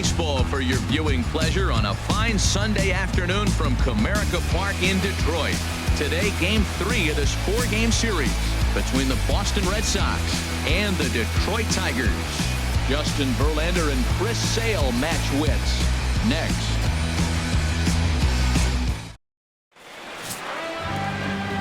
baseball for your viewing pleasure on a fine Sunday afternoon from Comerica Park in Detroit. Today, Game 3 of this 4-game series between the Boston Red Sox and the Detroit Tigers. Justin Verlander and Chris Sale match wits next.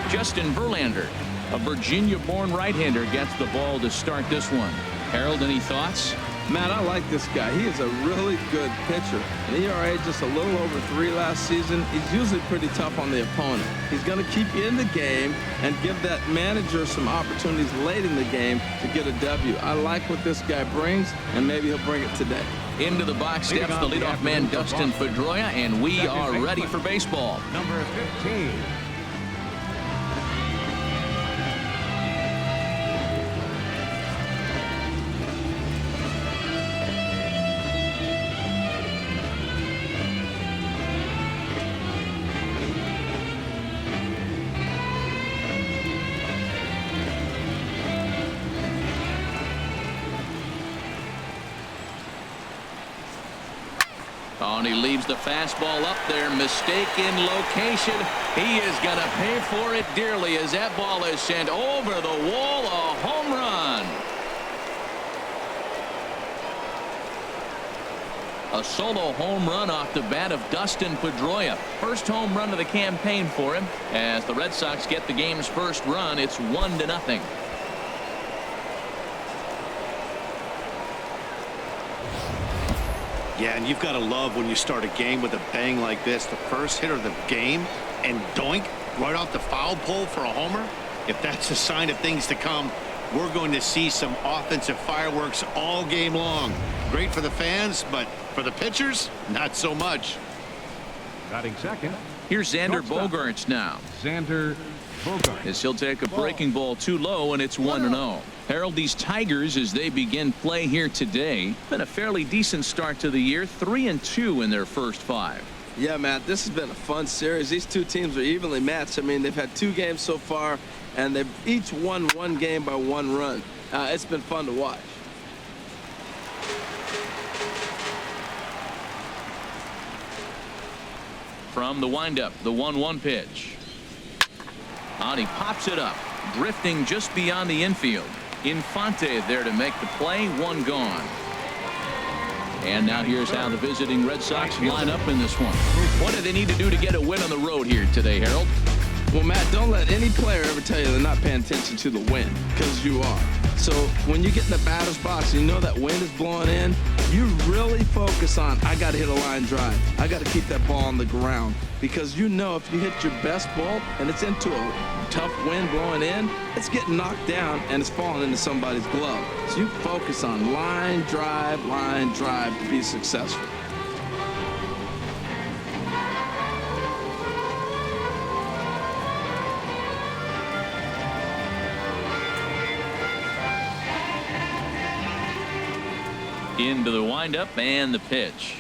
Justin Verlander, a Virginia-born right-hander, gets the ball to start this one. Harold, any thoughts? Man, I like this guy. He is a really good pitcher. An ERA just a little over 3 last season. He's usually pretty tough on the opponent. He's going to keep you in the game and give that manager some opportunities late in the game to get a W. I like what this guy brings, and maybe he'll bring it today. Into the box steps the leadoff man, Dustin Pedroia, and we are ready for baseball. Number 15. Oh, and he leaves the fastball up there. Mistaken location. He is going to pay for it dearly as that ball is sent over the wall. A home run. A solo home run off the bat of Dustin Pedroia. First home run of the campaign for him. As the Red Sox get the game's first run, it's 1-0. Yeah, and you've got to love when you start a game with a bang like this. The first hit of the game, and doink, right off the foul pole for a homer. If that's a sign of things to come, we're going to see some offensive fireworks all game long. Great for the fans, but for the pitchers, not so much. Batting second. Here's Xander Bogaerts now. Xander Bogaerts. As he'll take a breaking ball too low, and it's 1-0. Harold, these Tigers, as they begin play here today, been a fairly decent start to the year. 3-2 in their first 5. Yeah, Matt, this has been a fun series. These two teams are evenly matched. I mean, they've had 2 games so far, and they've each won 1 game by 1 run. It's been fun to watch. From the windup, the 1-1 pitch. And he pops it up, drifting just beyond the infield. Infante there to make the play. 1 gone. And now here's how the visiting Red Sox line up in this one. What do they need to do to get a win on the road here today, Harold? Well, Matt, don't let any player ever tell you they're not paying attention to the wind, because you are. So when you get in the batter's box and you know that wind is blowing in, you really focus on, I got to hit a line drive. I got to keep that ball on the ground, because you know if you hit your best ball and it's into a tough wind blowing in, it's getting knocked down and it's falling into somebody's glove. So you focus on line drive to be successful. Into the windup and the pitch.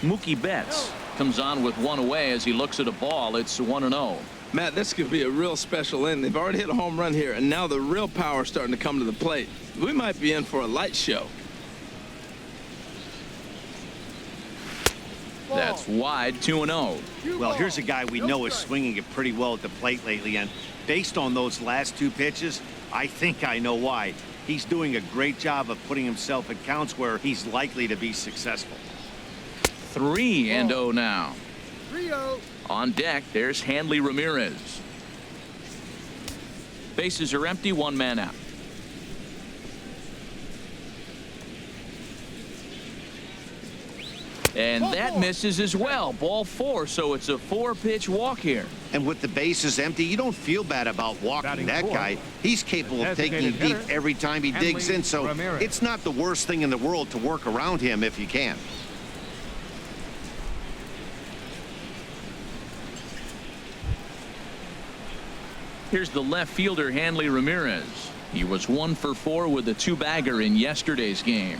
Mookie Betts comes on with 1 away as he looks at a ball. It's 1-0. Matt, this could be a real special inning. They've already hit a home run here, and now the real power is starting to come to the plate. We might be in for a light show. That's wide. 2-0. Well, here's a guy we know is swinging it pretty well at the plate lately, and based on those last 2 pitches, I think I know why. He's doing a great job of putting himself in counts where he's likely to be successful. 3-0 now. 3-0. On deck, there's Hanley Ramirez. Bases are empty, 1 man out. And that misses as well. Ball 4, so it's a 4-pitch walk here. And with the bases empty, you don't feel bad about walking that guy. He's capable of taking you deep every time he digs in, so it's not the worst thing in the world to work around him if you can. Here's the left fielder, Hanley Ramirez. He was 1 for 4 with a 2-bagger in yesterday's game.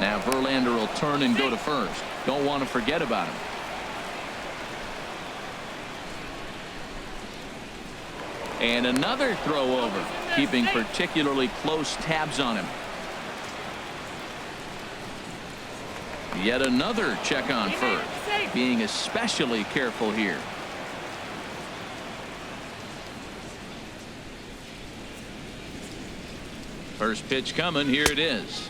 Now Verlander will turn and go to first. Don't want to forget about him. And another throw over. keeping particularly close tabs on him. Yet another check on first, being especially careful here. First pitch coming. Here it is.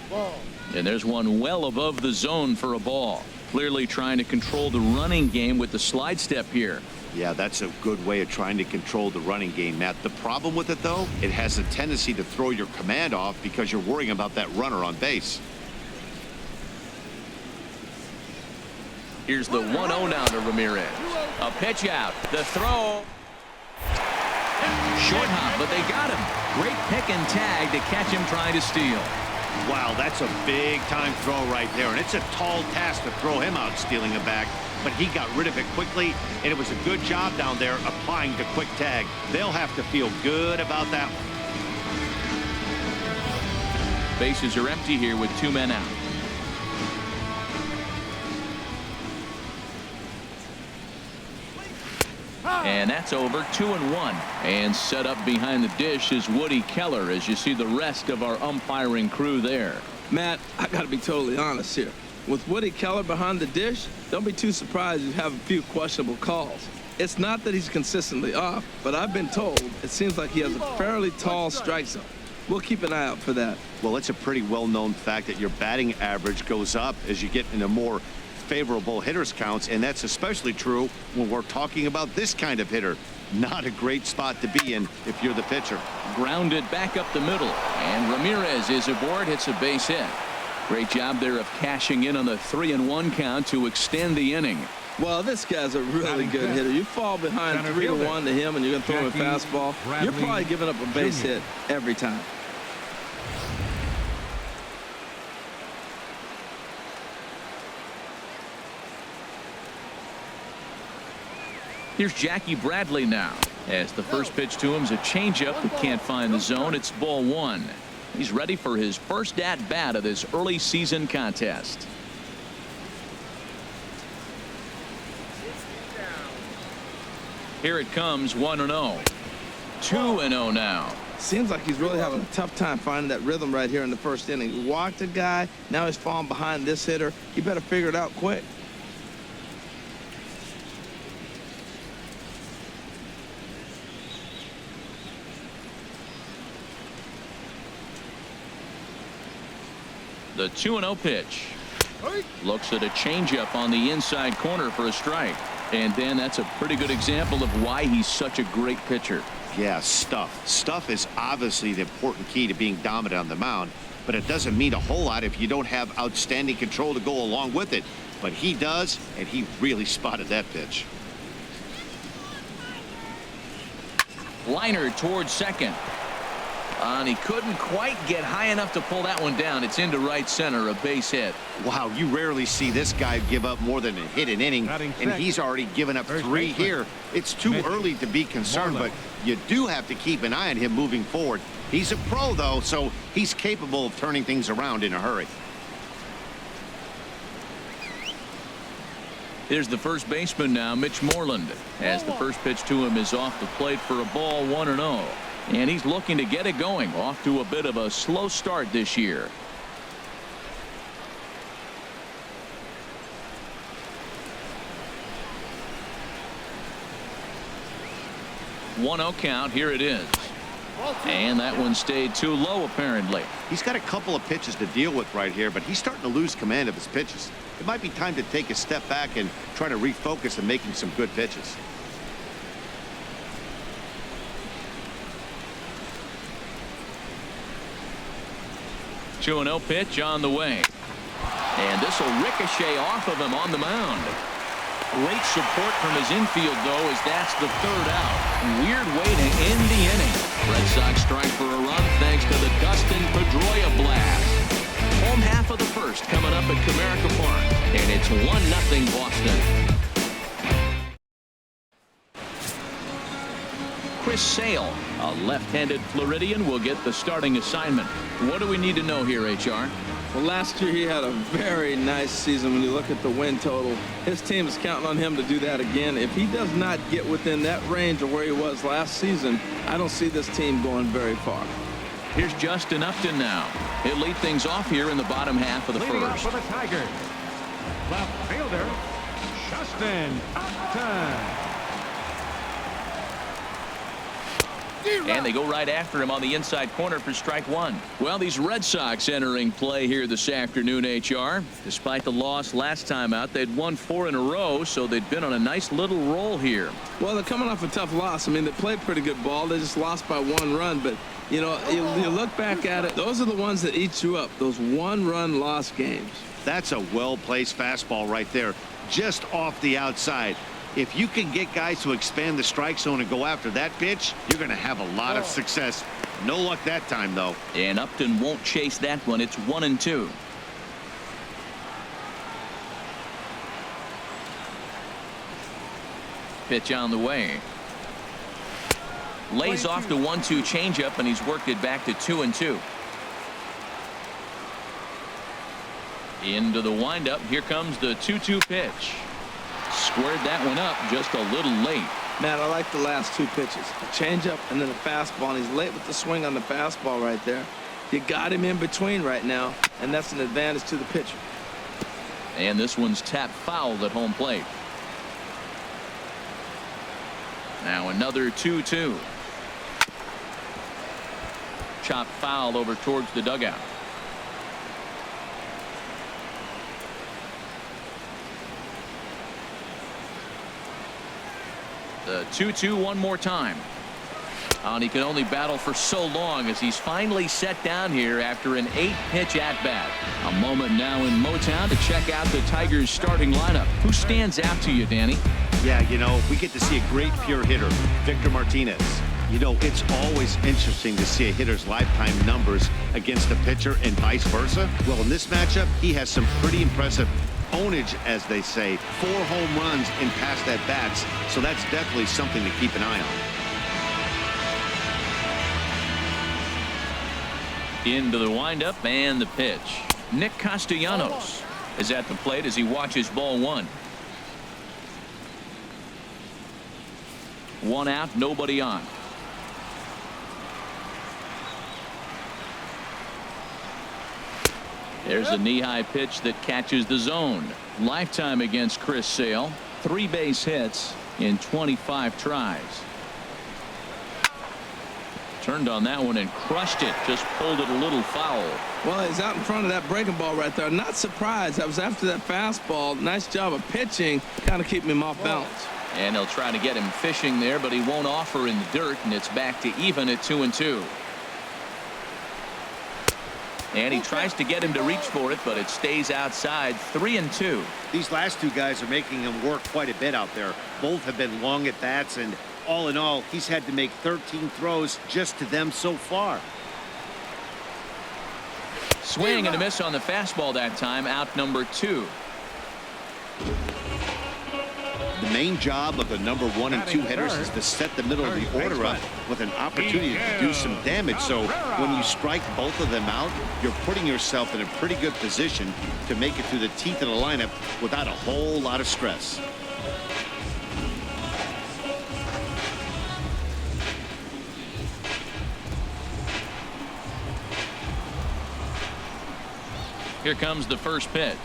And there's one well above the zone for a ball. Clearly trying to control the running game with the slide step here. Yeah, that's a good way of trying to control the running game, Matt. The problem with it, though, it has a tendency to throw your command off because you're worrying about that runner on base. Here's the 1-0 now to Ramirez. A pitch out. The throw. Short hop, but they got him. Great pick and tag to catch him trying to steal. Wow, that's a big-time throw right there, and it's a tall task to throw him out stealing it back, but he got rid of it quickly, and it was a good job down there applying the quick tag. They'll have to feel good about that. Bases are empty here with 2 men out. And that's over. 2-1. And set up behind the dish is Woody Keller as you see the rest of our umpiring crew there. Matt, I got to be totally honest here. With Woody Keller behind the dish, don't be too surprised you have a few questionable calls. It's not that he's consistently off, but I've been told it seems like he has a fairly tall strike zone. We'll keep an eye out for that. Well, it's a pretty well-known fact that your batting average goes up as you get into more favorable hitters counts, and that's especially true when we're talking about this kind of hitter. Not a great spot to be in if you're the pitcher. Grounded back up the middle, and Ramirez is aboard, hits a base hit. Great job there of cashing in on the 3-1 count to extend the inning. Well, this guy's a really good hitter. You fall behind 3-1 to him and you're going to throw him a fastball, you're probably giving up a base hit every time. Here's Jackie Bradley now, as the first pitch to him is a changeup that can't find the zone. It's ball 1. He's ready for his first at-bat of this early season contest. Here it comes. 1-0. 2-0 now. Seems like he's really having a tough time finding that rhythm right here in the first inning. He walked a guy. Now he's falling behind this hitter. He better figure it out quick. The 2-0 pitch. Looks at a changeup on the inside corner for a strike. And then that's a pretty good example of why he's such a great pitcher. Yeah, stuff. Stuff is obviously the important key to being dominant on the mound, but it doesn't mean a whole lot if you don't have outstanding control to go along with it. But he does, and he really spotted that pitch. Liner towards second. And he couldn't quite get high enough to pull that one down. It's into right center, a base hit. Wow, you rarely see this guy give up more than a hit an inning, and he's already given up 3 here. It's too early to be concerned, but you do have to keep an eye on him moving forward. He's a pro, though, so he's capable of turning things around in a hurry. Here's the first baseman now, Mitch Moreland, as the first pitch to him is off the plate for a ball. 1-0. And he's looking to get it going. Off to a bit of a slow start this year. One-0 count. Here it is. And that one stayed too low, apparently. He's got a couple of pitches to deal with right here, but he's starting to lose command of his pitches. It might be time to take a step back and try to refocus on making some good pitches. Two 2-0 pitch on the way. And this will ricochet off of him on the mound. Great support from his infield, though, as that's the 3rd out. Weird way to end the inning. Red Sox strike for a run thanks to the Dustin Pedroia blast. Home half of the first coming up at Comerica Park. And it's 1-0 Boston. Chris Sale, a left-handed Floridian, will get the starting assignment. What do we need to know here, HR? Well, last year he had a very nice season when you look at the win total. His team is counting on him to do that again. If he does not get within that range of where he was last season, I don't see this team going very far. Here's Justin Upton now. He'll lead things off here in the bottom half of the Leading first. off for the Tigers, left fielder, Justin Upton. And they go right after him on the inside corner for strike one. Well, these Red Sox entering play here this afternoon, HR. Despite the loss last time out, they'd won 4 in a row, so they'd been on a nice little roll here. Well, they're coming off a tough loss. I mean, they played pretty good ball. They just lost by 1 run. But, you know, you look back at it, those are the ones that eat you up, those 1-run loss games. That's a well-placed fastball right there, just off the outside. If you can get guys to expand the strike zone and go after that pitch, you're going to have a lot of success. No luck that time, though. And Upton won't chase that one. It's 1-2. Pitch on the way. Lays off the 1-2 changeup, and he's worked it back to 2-2. Into the windup. Here comes the 2-2 pitch. Squared that one up just a little late. Man, I like the last 2 pitches. A changeup and then a fastball. And he's late with the swing on the fastball right there. You got him in between right now, and that's an advantage to the pitcher. And this one's tapped foul at home plate. Now another 2-2. Chopped foul over towards the dugout. The 2-2 one more time. And he can only battle for so long as he's finally set down here after an 8-pitch at-bat. A moment now in Motown to check out the Tigers starting lineup. Who stands out to you, Danny? Yeah, you know, we get to see a great pure hitter, Victor Martinez. You know, it's always interesting to see a hitter's lifetime numbers against a pitcher and vice versa. Well, in this matchup, he has some pretty impressive ownage, as they say. 4 home runs in past at-bats, so that's definitely something to keep an eye on. Into the windup and the pitch. Nick Castellanos is at the plate as he watches ball 1. 1 out, nobody on. There's a knee-high pitch that catches the zone. Lifetime against Chris Sale. 3 base hits in 25 tries. Turned on that one and crushed it. Just pulled it a little foul. Well, he's out in front of that breaking ball right there. Not surprised. I was after that fastball. Nice job of pitching, kind of keeping him off balance. And they'll try to get him fishing there, but he won't offer in the dirt, and it's back to even at 2-2. And he tries to get him to reach for it, but it stays outside. 3-2. These last 2 guys are making him work quite a bit out there. Both have been long at bats, and all in all, he's had to make 13 throws just to them so far. Swing and a miss on the fastball that time. Out number 2. The main job of the number 1 and 2 hitters is to set the middle of the order up with an opportunity to do some damage. So when you strike both of them out, you're putting yourself in a pretty good position to make it through the teeth of the lineup without a whole lot of stress. Here comes the first pitch.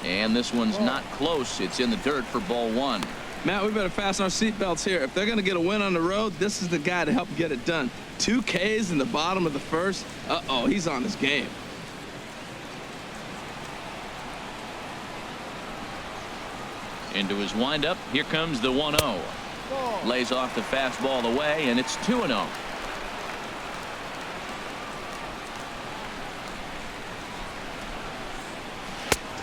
And this one's not close. It's in the dirt for ball 1. Matt, we better fasten our seatbelts here. If they're going to get a win on the road, this is the guy to help get it done. 2 Ks in the bottom of the first. Uh-oh, he's on his game. Into his windup. Here comes the 1-0. Lays off the fastball away, and it's 2-0.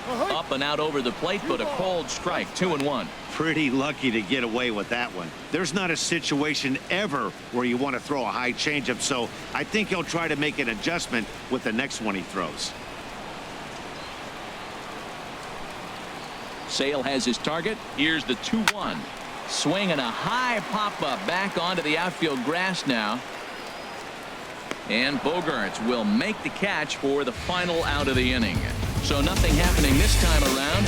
Up and out over the plate, but a called strike. 2-1. Pretty lucky to get away with that one. There's not a situation ever where you want to throw a high changeup, so I think he'll try to make an adjustment with the next one he throws. Sale has his target. Here's the 2-1. Swing and a high pop-up back onto the outfield grass now. And Bogarts will make the catch for the final out of the inning. So nothing happening this time around.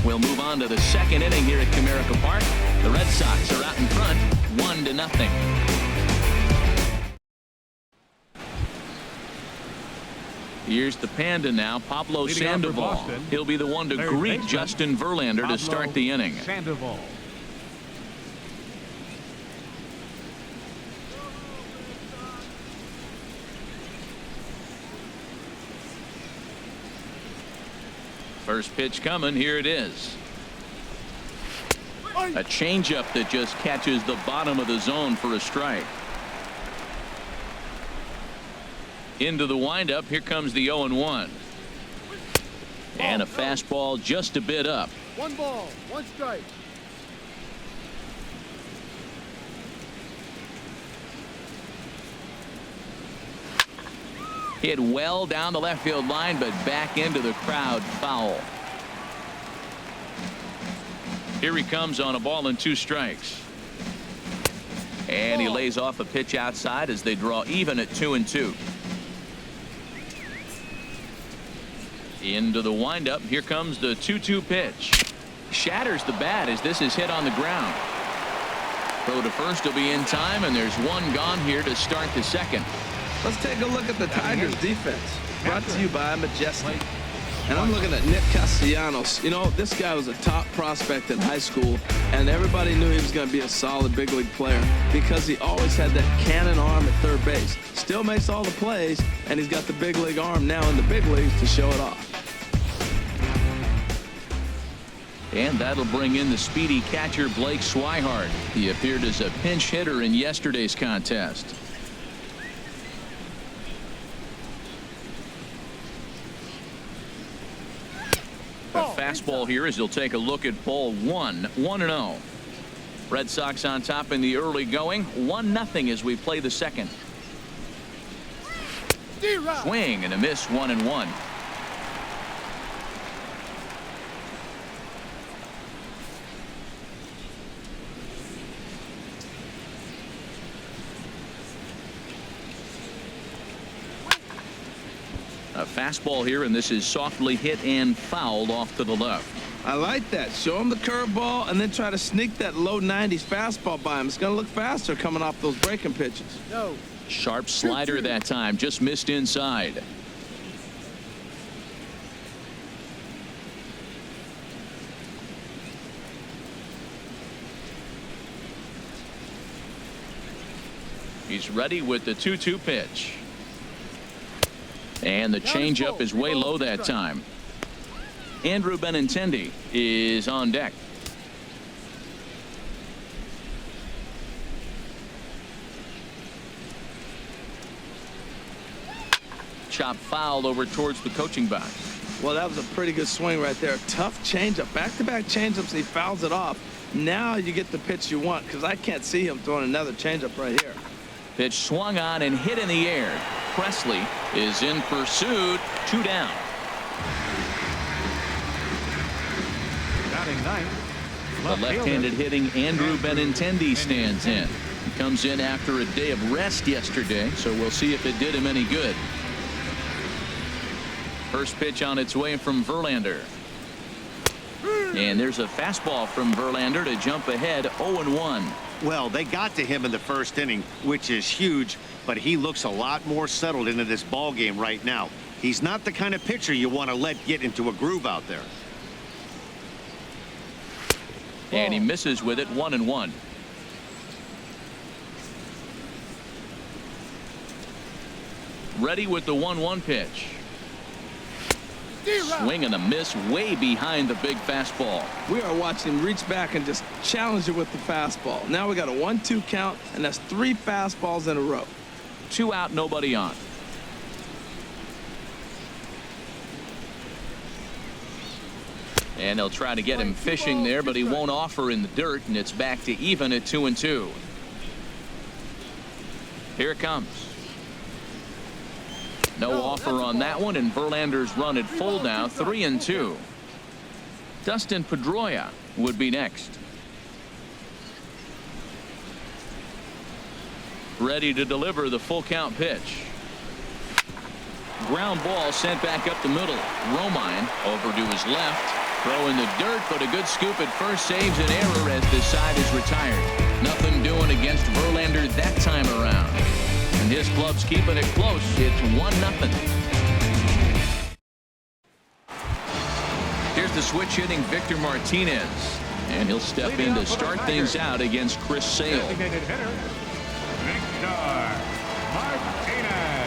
We'll move on to the second inning here at Comerica Park. The Red Sox are out in front, 1-0. Here's the Panda now, Pablo Leading off for Sandoval. Boston, He'll be the one to third greet baseman, Justin Verlander Pablo to start the inning. Sandoval. First pitch coming. Here it is. A changeup that just catches the bottom of the zone for a strike. Into the windup. Here comes the 0-1. And a fastball just a bit up. 1 ball, 1 strike. Hit well down the left field line, but back into the crowd, foul. Here he comes on a ball and 2 strikes. And he lays off a pitch outside as they draw even at 2-2. Into the windup. Here comes the 2-2 pitch. Shatters the bat as this is hit on the ground. Throw to first will be in time, and there's 1 gone here to start the second. Let's take a look at the Tigers defense. Brought to you by Majestic. And I'm looking at Nick Castellanos. You know, this guy was a top prospect in high school, and everybody knew he was going to be a solid big league player because he always had that cannon arm at third base. Still makes all the plays, and he's got the big league arm now in the big leagues to show it off. And that'll bring in the speedy catcher Blake Swihart. He appeared as a pinch hitter in yesterday's contest. A fastball here as he'll take a look at ball 1. 1-0. Red Sox on top in the early going. 1-0 as we play the second. Swing and a miss. 1-1. A fastball here, and this is softly hit and fouled off to the left. I like that. Show him the curveball and then try to sneak that low 90s fastball by him. It's going to look faster coming off those breaking pitches. No. Sharp slider that time, just missed inside. He's ready with the 2-2 pitch. And the changeup is way low that time. Andrew Benintendi is on deck. Chop fouled over towards the coaching box. Well, that was a pretty good swing right there. Tough changeup. Back-to-back changeups, and he fouls it off. Now you get the pitch you want, because I can't see him throwing another changeup right here. Pitch swung on and hit in the air. Presley is in pursuit. 2 down. Batting ninth. The left-handed hitting Andrew Benintendi stands in. He comes in after a day of rest yesterday, so we'll see if it did him any good. First pitch on its way from Verlander. And there's a fastball from Verlander to jump ahead 0-1. Well, they got to him in the first inning, which is huge, but he looks a lot more settled into this ball game right now. He's not the kind of pitcher you want to let get into a groove out there. And he misses with it. 1-1. Ready with the 1-1 pitch. Swing and a miss way behind the big fastball. We are watching him reach back and just challenge it with the fastball. Now we got a 1-2 count, and that's 3 fastballs in a row. 2 out, nobody on. And they'll try to get him fishing there, but he won't offer in the dirt, and it's back to even at 2-2. Here it comes. No offer on that one, and Verlander's run at full now, 3-2. Dustin Pedroia would be next. Ready to deliver the full count pitch. Ground ball sent back up the middle. Romine over to his left. Throw in the dirt, but a good scoop at first saves an error as the side is retired. Nothing doing against Verlander that time around. And his club's keeping it close. It's 1-0. Here's the switch hitting Victor Martinez. And he'll step in to start things out against Chris Sale. Designated hitter, Victor Martinez.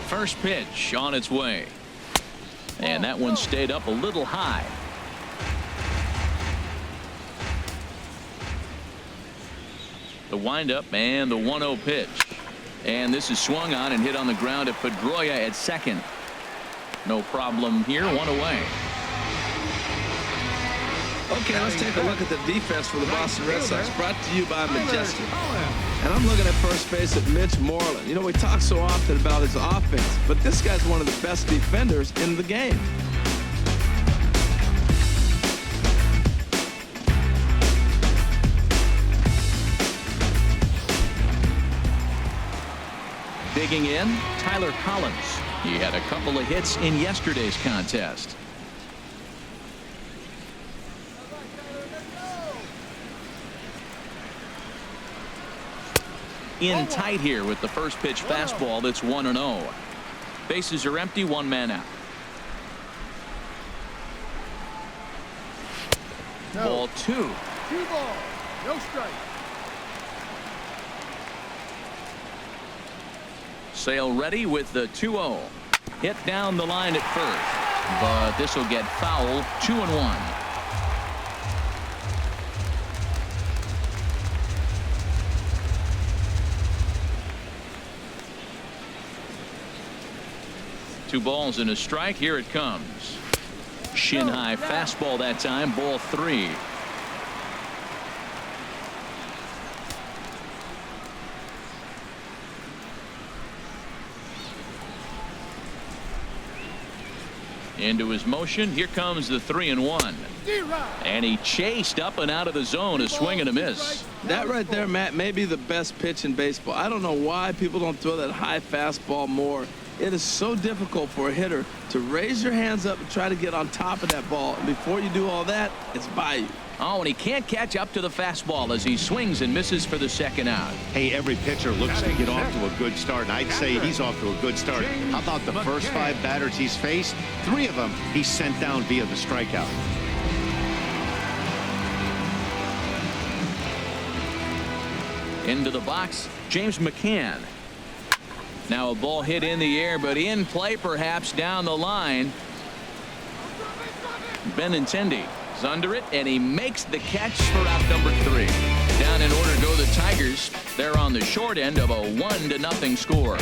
First pitch on its way. And that one stayed up a little high. The windup and the 1-0 pitch. And this is swung on and hit on the ground at Pedroia at second. No problem here. One away. Okay, let's take a look at the defense for the Boston Red Sox, brought to you by Majestic. And I'm looking at first base at Mitch Moreland. You know, we talk so often about his offense, but this guy's one of the best defenders in the game. Digging in, Tyler Collins. He had a couple of hits in yesterday's contest. In tight here with the first pitch fastball. That's 1-0. Bases are empty, one man out. Ball 2. 2 ball, no strike. Sale ready with the 2-0. Hit down the line at first, but this will get foul. 2-1. Two balls and a strike. Here it comes. Shin high fastball that time. Ball 3. Into his motion. Here comes the 3-1. And he chased up and out of the zone. A swing and a miss. That right there, Matt, may be the best pitch in baseball. I don't know why people don't throw that high fastball more. It is so difficult for a hitter to raise your hands up and try to get on top of that ball. And before you do all that, it's by you. Oh, and he can't catch up to the fastball as he swings and misses for the second out. Hey, every pitcher looks to get off to a good start, and I'd say he's off to a good start. How about the first 5 batters he's faced? 3 of them he sent down via the strikeout. Into the box, James McCann. Now a ball hit in the air, but in play perhaps down the line. Benintendi is under it, and he makes the catch for out number 3. Down in order go the Tigers. They're on the short end of a 1-0 score.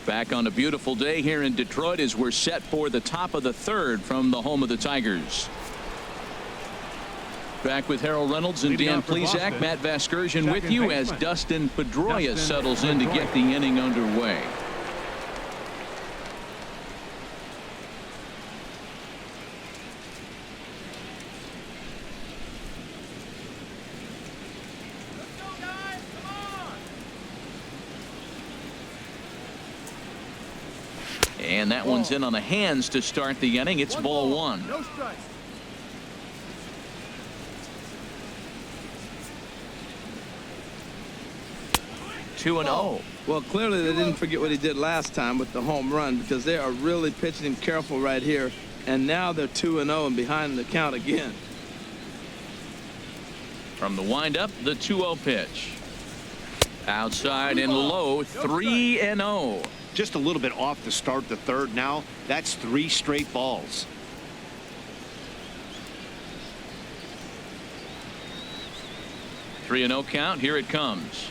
Back on a beautiful day here in Detroit as we're set for the top of the 3rd from the home of the Tigers. Back with Harold Reynolds and Dan Plesac. Matt Vasgersian with you as Dustin Pedroia settles in to get the inning underway. And that one's in on the hands to start the inning. It's ball 1. No strikes. Two and 0. Well, clearly they didn't forget what he did last time with the home run, because they are really pitching him careful right here. And now they're 2-0 and behind in the count again. From the windup, the 2-0 pitch. Outside and low, 3-0. Just a little bit off to start the 3rd now. That's 3 straight balls. Three and 0 count. Here it comes.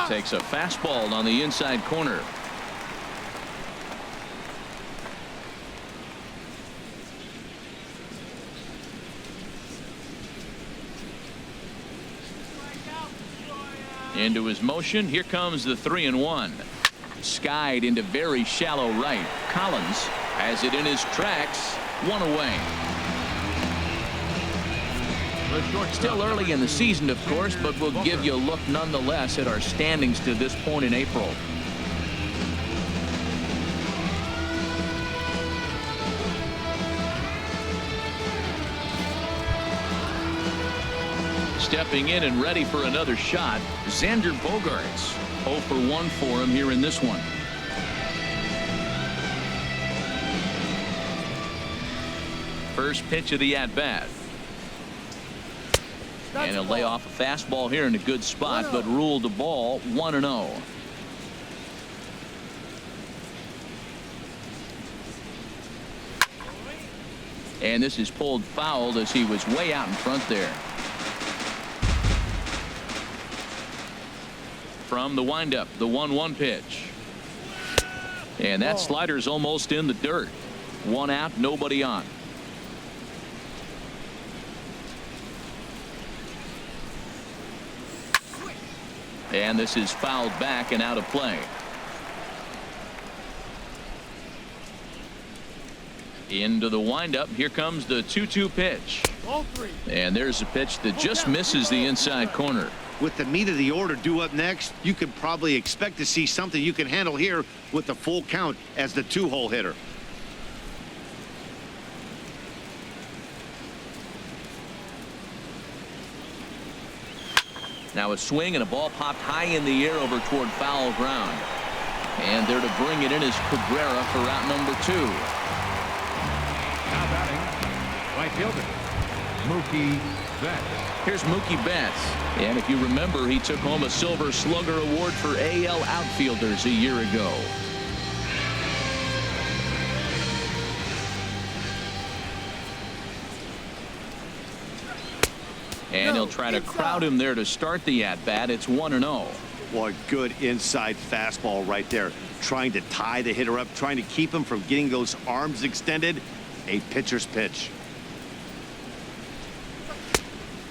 Takes a fastball on the inside corner. Into his motion. Here comes the 3-1. Skied into very shallow right. Collins has it in his tracks. One away. Still early in the season, of course, but we'll give you a look nonetheless at our standings to this point in April. Stepping in and ready for another shot, Xander Bogaerts. 0 for 1 for him here in this one. First pitch of the at-bat. And he'll lay off a fastball here in a good spot, but ruled the ball 1-0. And this is pulled foul as he was way out in front there. From the windup, the 1-1 pitch. And that slider's almost in the dirt. 1 out, nobody on. And this is fouled back and out of play. Into the windup. Here comes the 2-2 pitch. And there's a pitch that just misses the inside corner. With the meat of the order due up next, you could probably expect to see something you can handle here with the full count as the 2-hole hitter. Now a swing and a ball popped high in the air over toward foul ground. And there to bring it in is Cabrera for out number 2. Now batting, right fielder, Mookie Betts. Here's Mookie Betts. And if you remember, he took home a Silver Slugger Award for AL outfielders a year ago. And he'll try to crowd him there to start the at-bat. It's 1-0. Boy, good inside fastball right there. Trying to tie the hitter up, trying to keep him from getting those arms extended. A pitcher's pitch.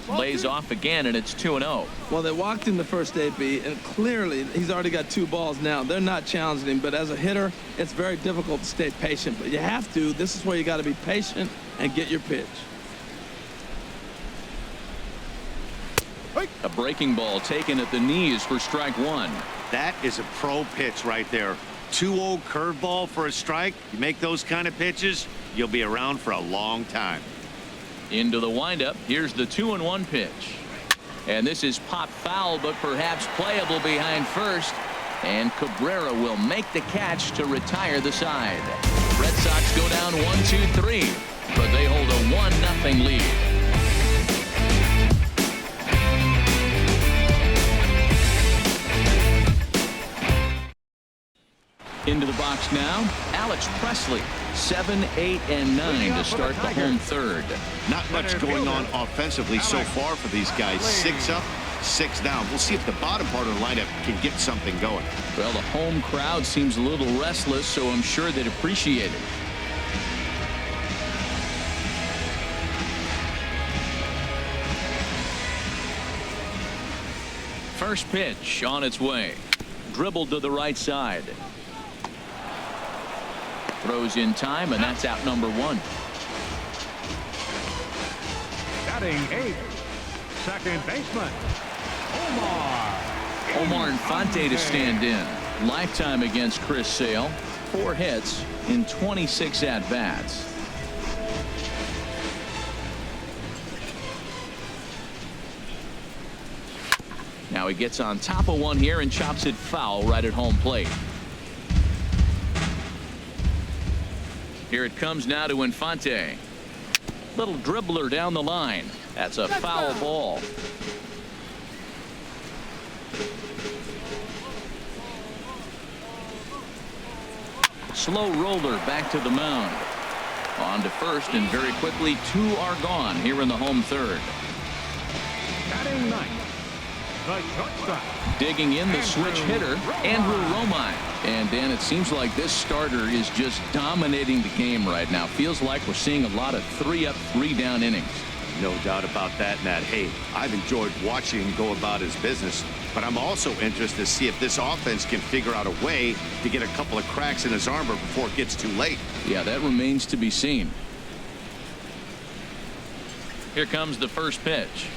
Lays off again, and it's 2-0. Well, they walked in the first AB, and clearly he's already got 2 balls now. They're not challenging him, but as a hitter, it's very difficult to stay patient. But you have to. This is where you got to be patient and get your pitch. A breaking ball taken at the knees for strike 1. That is a pro pitch right there. 2-0 curveball for a strike. You make those kind of pitches, you'll be around for a long time. Into the windup. Here's the 2-1 pitch. And this is popped foul, but perhaps playable behind first. And Cabrera will make the catch to retire the side. Red Sox go down 1-2-3, but they hold a 1-0 lead. Into the box now, Alex Presley, 7, 8, and 9 to start the home third. Not much going on offensively so far for these guys. 6 up, 6 down. We'll see if the bottom part of the lineup can get something going. Well, the home crowd seems a little restless, so I'm sure they'd appreciate it. First pitch on its way. Dribbled to the right side. Throws in time, and that's out number 1. Batting 8, second baseman, Omar Infante to stand in. Lifetime against Chris Sale. 4 hits in 26 at-bats. Now he gets on top of one here and chops it foul right at home plate. Here it comes now to Infante. Little dribbler down the line. That's a foul ball. Slow roller back to the mound. On to first, and very quickly 2 are gone here in the home third. batting 9, the shortstop. Digging in the switch hitter, Andrew Romine. And Dan, it seems like this starter is just dominating the game right now. Feels like we're seeing a lot of 3 up, 3 down innings. No doubt about that, Matt. Hey, I've enjoyed watching him go about his business, but I'm also interested to see if this offense can figure out a way to get a couple of cracks in his armor before it gets too late. Yeah, that remains to be seen. Here comes the first pitch.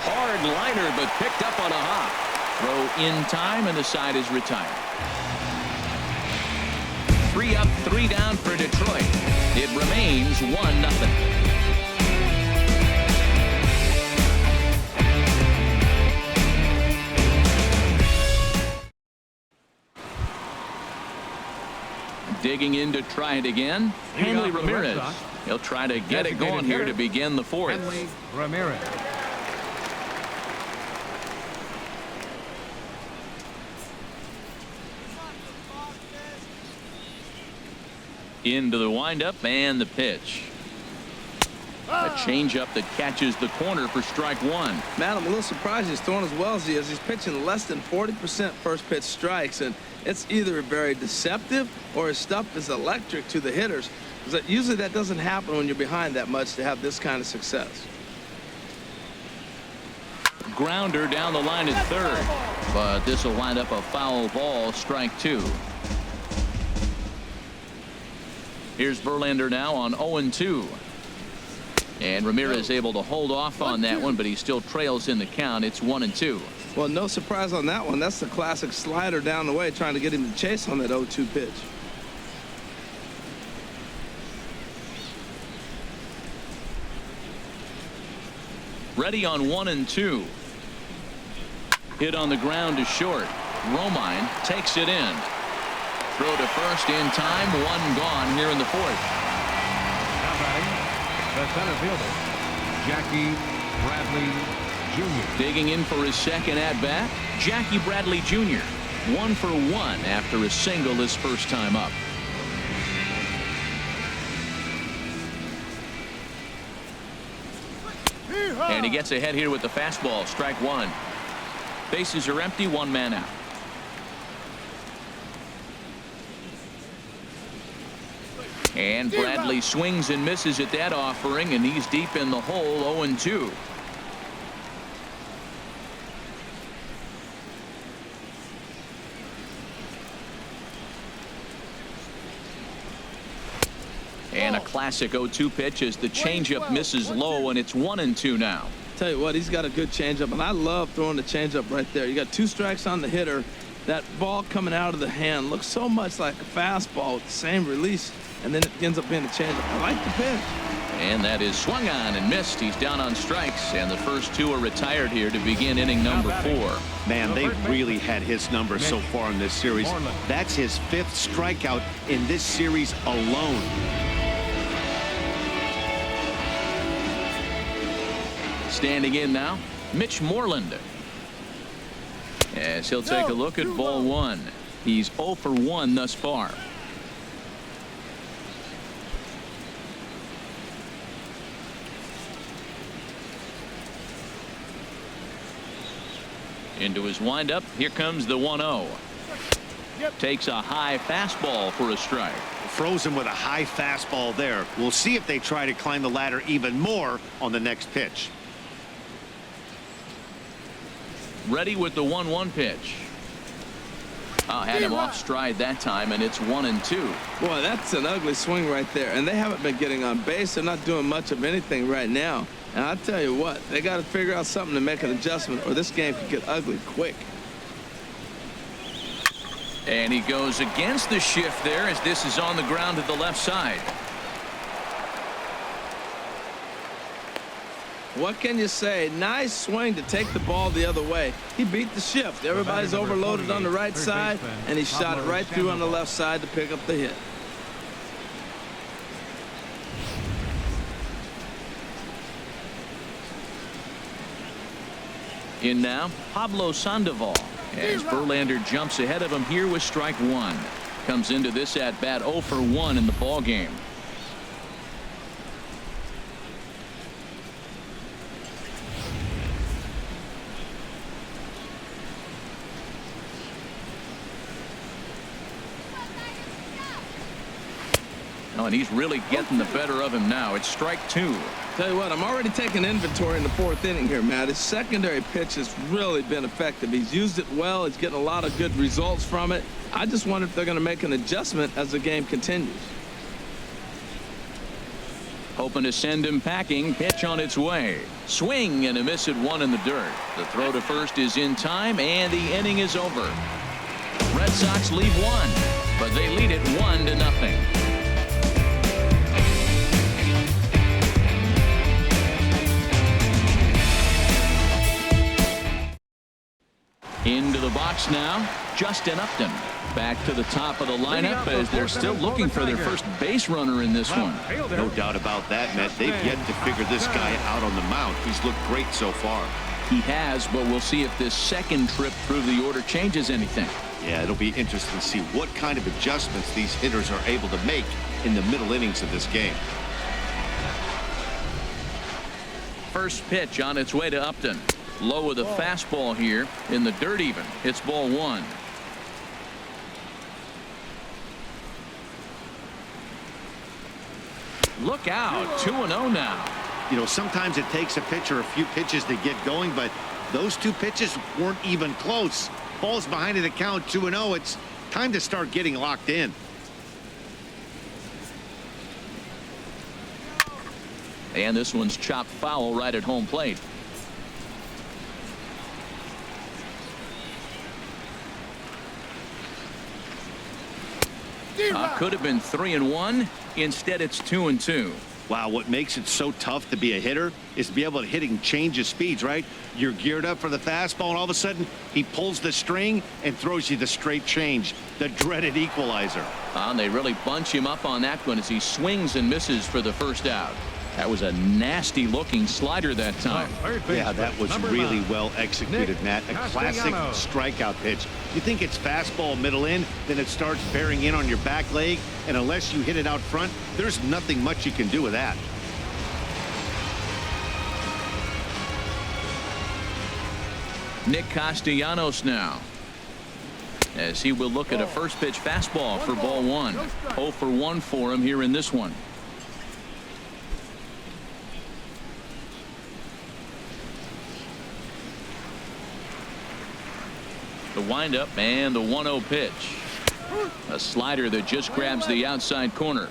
Hard liner, but picked up on a hop. Throw in time, and the side is retired. 3 up, 3 down for Detroit. It remains 1-0. Digging in to try it again. Hanley Ramirez. He'll try to get it going here to begin the 4th. Hanley Ramirez. Into the windup and the pitch. A changeup that catches the corner for strike 1. Man, I'm a little surprised he's throwing as well as he is. He's pitching less than 40% first pitch strikes, and it's either very deceptive or his stuff is electric to the hitters. Because usually that doesn't happen when you're behind that much to have this kind of success. Grounder down the line at third, but this will wind up a foul ball, strike 2. Here's Verlander now on 0-2. And Ramirez able to hold off on that one, but he still trails in the count. It's 1-2. Well, no surprise on that one. That's the classic slider down the way, trying to get him to chase on that 0-2 pitch. Ready on 1-2. Hit on the ground to short. Romine takes it in. Throw to first in time. 1 gone here in the 4th. Now batting, the center fielder, Jackie Bradley Jr. Digging in for his second at-bat, Jackie Bradley Jr. 1 for 1 after a single his first time up. And he gets ahead here with the fastball, strike 1. Bases are empty, 1 man out. And Bradley swings and misses at that offering, and he's deep in the hole, 0-2. And a classic 0-2 pitch as the changeup misses low, and it's 1-2 now. Tell you what, he's got a good changeup, and I love throwing the changeup right there. You got 2 strikes on the hitter. That ball coming out of the hand looks so much like a fastball with the same release, and then it ends up being a changeup. I like the pitch. And that is swung on and missed. He's down on strikes, and the first 2 are retired here to begin inning number 4. Man, they really had his number so far in this series. That's his 5th strikeout in this series alone. Standing in now, Mitch Moreland. As he'll take a look at ball 1. He's 0 for 1 thus far. Into his windup. Here comes the 1-0. Takes a high fastball for a strike. Throws him with a high fastball there. We'll see if they try to climb the ladder even more on the next pitch. Ready with the 1-1 pitch. Had him off stride that time, and it's 1-2. Boy, that's an ugly swing right there. And they haven't been getting on base. They're not doing much of anything right now. And I'll tell you what, they got to figure out something to make an adjustment, or this game could get ugly quick. And he goes against the shift there as this is on the ground to the left side. What can you say? Nice swing to take the ball the other way. He beat the shift. Everybody's overloaded on the right side, and he shot it right through on the left side to pick up the hit. In now, Pablo Sandoval, as Verlander jumps ahead of him here with strike 1. Comes into this at-bat 0 for 1 in the ball game. Oh, and he's really getting the better of him now. It's strike 2. Tell you what, I'm already taking inventory in the 4th inning here, Matt. His secondary pitch has really been effective. He's used it well. He's getting a lot of good results from it. I just wonder if they're going to make an adjustment as the game continues. Hoping to send him packing. Pitch on its way. Swing and a miss at one in the dirt. The throw to first is in time, and the inning is over. Red Sox leave one, but they lead it 1-0. Into the box now, Justin Upton. Back to the top of the lineup as they're still looking for their first base runner in this one. No doubt about that, Matt. They've yet to figure this guy out on the mound. He's looked great so far. He has, but we'll see if this second trip through the order changes anything. Yeah, it'll be interesting to see what kind of adjustments these hitters are able to make in the middle innings of this game. First pitch on its way to Upton. Low with a fastball here in the dirt even. It's ball one. Look out, 2-0 now. You know, sometimes it takes a pitcher a few pitches to get going, but those two pitches weren't even close. Ball's behind at the count, 2-0. It's time to start getting locked in. And this one's chopped foul right at home plate. Could have been 3-1. Instead, it's 2-2. Wow, what makes it so tough to be a hitter is to be able to hit and change his speeds, right? You're geared up for the fastball, and all of a sudden, he pulls the string and throws you the straight change, the dreaded equalizer. They really bunch him up on that one as he swings and misses for the first out. That was a nasty-looking slider that time. Yeah, that was really well executed, Matt. A classic strikeout pitch. You think it's fastball middle in, then it starts bearing in on your back leg, and unless you hit it out front, there's nothing much you can do with that. Nick Castellanos now, as he will look at a first pitch fastball for ball one. 0 for 1 for him here in this one. The windup and the 1-0 pitch. A slider that just grabs the outside corner.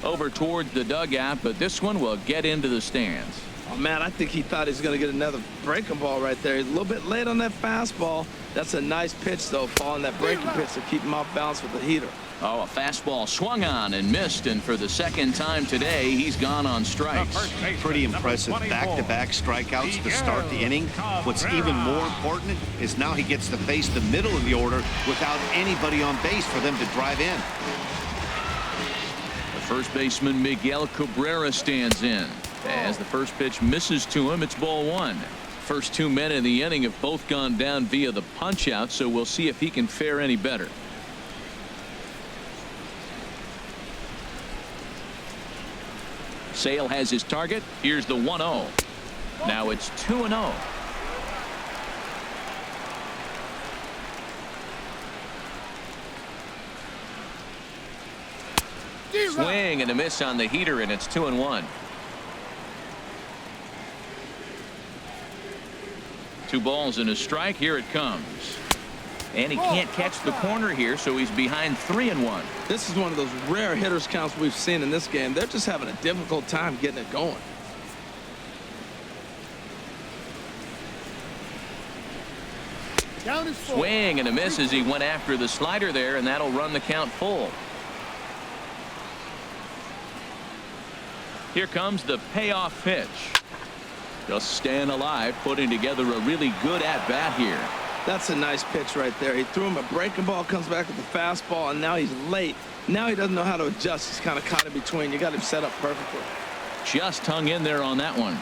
Over towards the dugout, but this one will get into the stands. Oh, man, I think he thought he was going to get another breaking ball right there. He's a little bit late on that fastball. That's a nice pitch, though, following that breaking pitch to keep him off balance with the heater. Oh, a fastball swung on and missed, and for the second time today, he's gone on strikes. Pretty impressive back-to-back strikeouts to start the inning. What's even more important is now he gets to face the middle of the order without anybody on base for them to drive in. The first baseman Miguel Cabrera stands in. As the first pitch misses to him, it's ball one. First 2 men in the inning have both gone down via the punch out, so we'll see if he can fare any better. Sale has his target. Here's the 1-0. Now it's 2-0. Swing and a miss on the heater, and it's 2-1. 2 balls and a strike. Here it comes. And he can't catch the corner here, so he's behind 3-1. This is one of those rare hitters counts we've seen in this game. They're just having a difficult time getting it going. Swing and a miss as he went after the slider there, and that'll run the count full. Here comes the payoff pitch. Just staying alive, putting together a really good at-bat here. That's a nice pitch right there. He threw him a breaking ball, comes back with the fastball, and now he's late. Now he doesn't know how to adjust. He's kind of caught in between. You got him set up perfectly. Just hung in there on that one.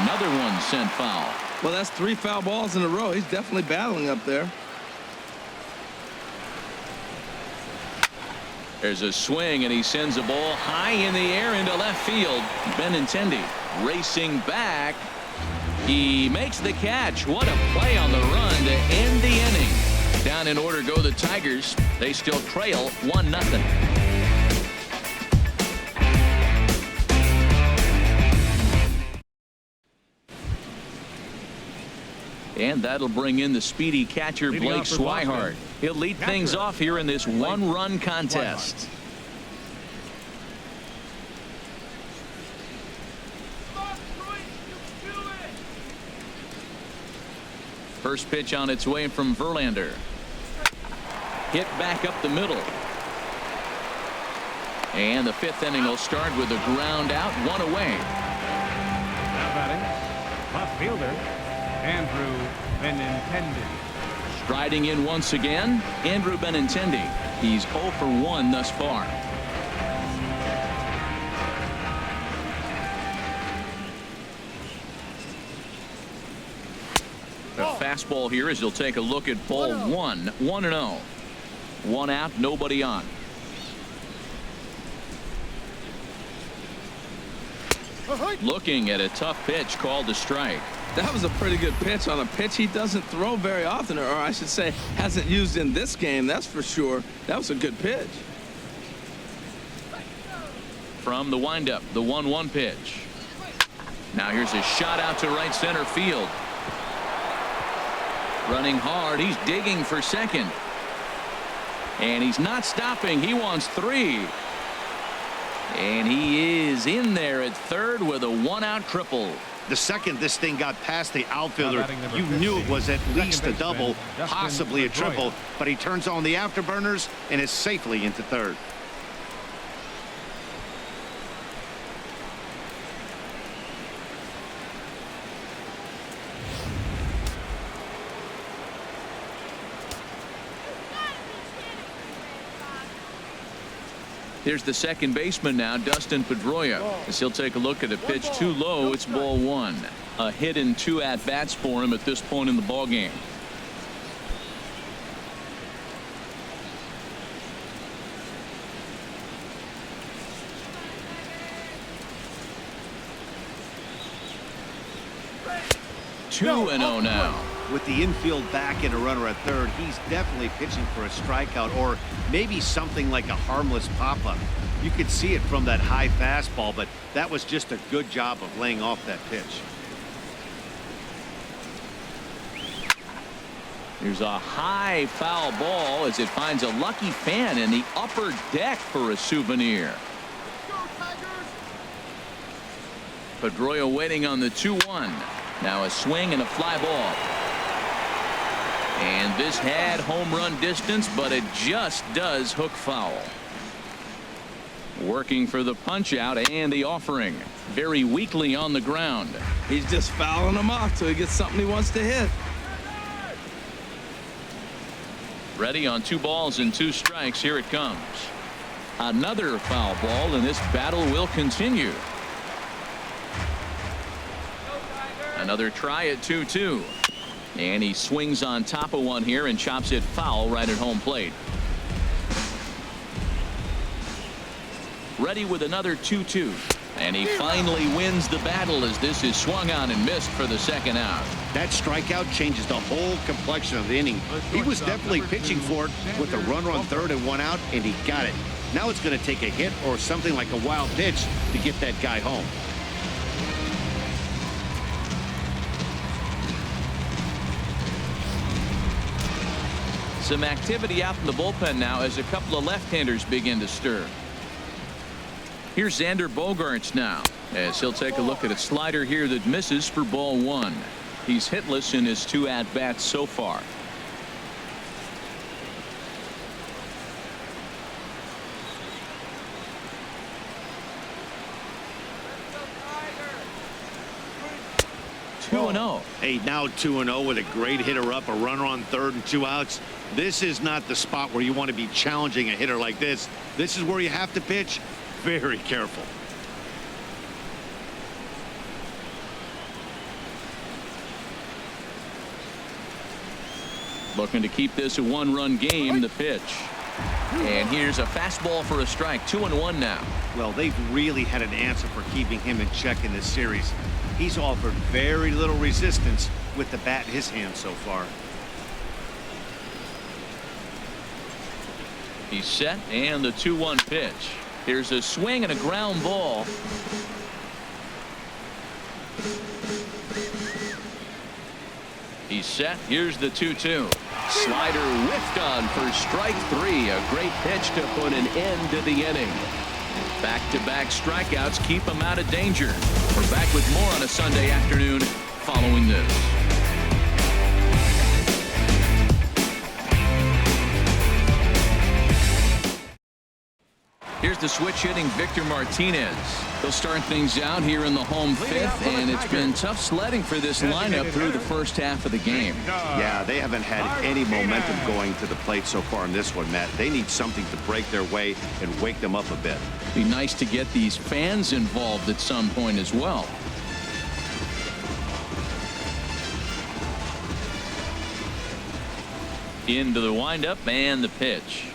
Another one sent foul. Well, that's 3 foul balls in a row. He's definitely battling up there. There's a swing, and he sends a ball high in the air into left field. Benintendi racing back. He makes the catch. What a play on the run to end the inning. Down in order go the Tigers. They still trail 1-0. And that'll bring in the speedy catcher Leading Blake off for Boston, Swihart. He'll lead things catcher, off here in this one-run contest. First pitch on its way from Verlander. Hit back up the middle. And the fifth inning will start with a ground out, one away. Now batting, left fielder, Andrew Benintendi. Striding in once again, Andrew Benintendi. He's 0 for 1 thus far. The fastball here as he'll take a look at ball 1, 1-0. 1 out, nobody on. Looking at a tough pitch called a strike. That was a pretty good pitch on a pitch he doesn't throw very often, or I should say hasn't used in this game, that's for sure. That was a good pitch. From the windup, the 1-1 pitch. Now here's a shot out to right center field. Running hard, he's digging for second. And he's not stopping, he wants 3. And he is in there at third with a 1-out triple. The second this thing got past the outfielder, you knew it was at least a double, possibly a triple, but he turns on the afterburners and is safely into third. Here's the second baseman now, Dustin Pedroia, as he'll take a look at a pitch too low. It's ball 1. A hit and 2 at-bats for him at this point in the ball game. Two and 0 now. With the infield back and a runner at third, he's definitely pitching for a strikeout or maybe something like a harmless pop-up. You could see it from that high fastball, but that was just a good job of laying off that pitch. There's a high foul ball as it finds a lucky fan in the upper deck for a souvenir. Pedroia waiting on the 2-1. Now a swing and a fly ball. And this had home run distance, but it just does hook foul. Working for the punch out and the offering. Very weakly on the ground. He's just fouling them off till he gets something he wants to hit. Ready on 2 balls and 2 strikes. Here it comes. Another foul ball, and this battle will continue. Another try at 2-2. And he swings on top of one here and chops it foul right at home plate. Ready with another 2-2. And he finally wins the battle as this is swung on and missed for the second out. That strikeout changes the whole complexion of the inning. He was definitely pitching for it with a runner on third and 1 out, and he got it. Now it's going to take a hit or something like a wild pitch to get that guy home. Some activity out in the bullpen now as a couple of left-handers begin to stir. Here's Xander Bogaerts now as he'll take a look at a slider here that misses for ball 1. He's hitless in his 2 at-bats so far. Hey, now 2-0 with a great hitter up, a runner on third and 2 outs. This is not the spot where you want to be challenging a hitter like this. This is where you have to pitch very careful. Looking to keep this a 1-run game. The pitch. And here's a fastball for a strike. 2-1 now. Well, they've really had an answer for keeping him in check in this series. He's offered very little resistance with the bat in his hand so far. He's set, and the 2-1 pitch. Here's a swing and a ground ball. He He's set. Here's the 2-2. Slider whiffed on for strike 3. A great pitch to put an end to the inning. Back-to-back strikeouts keep him out of danger. We're back with more on a Sunday afternoon following this. Here's the switch hitting Victor Martinez. He'll start things out here in the home fifth, and it's been tough sledding for this lineup through the first half of the game. Yeah, they haven't had any momentum going to the plate so far in this one, Matt. They need something to break their way and wake them up a bit. Be nice to get these fans involved at some point as well. Into the windup and the pitch.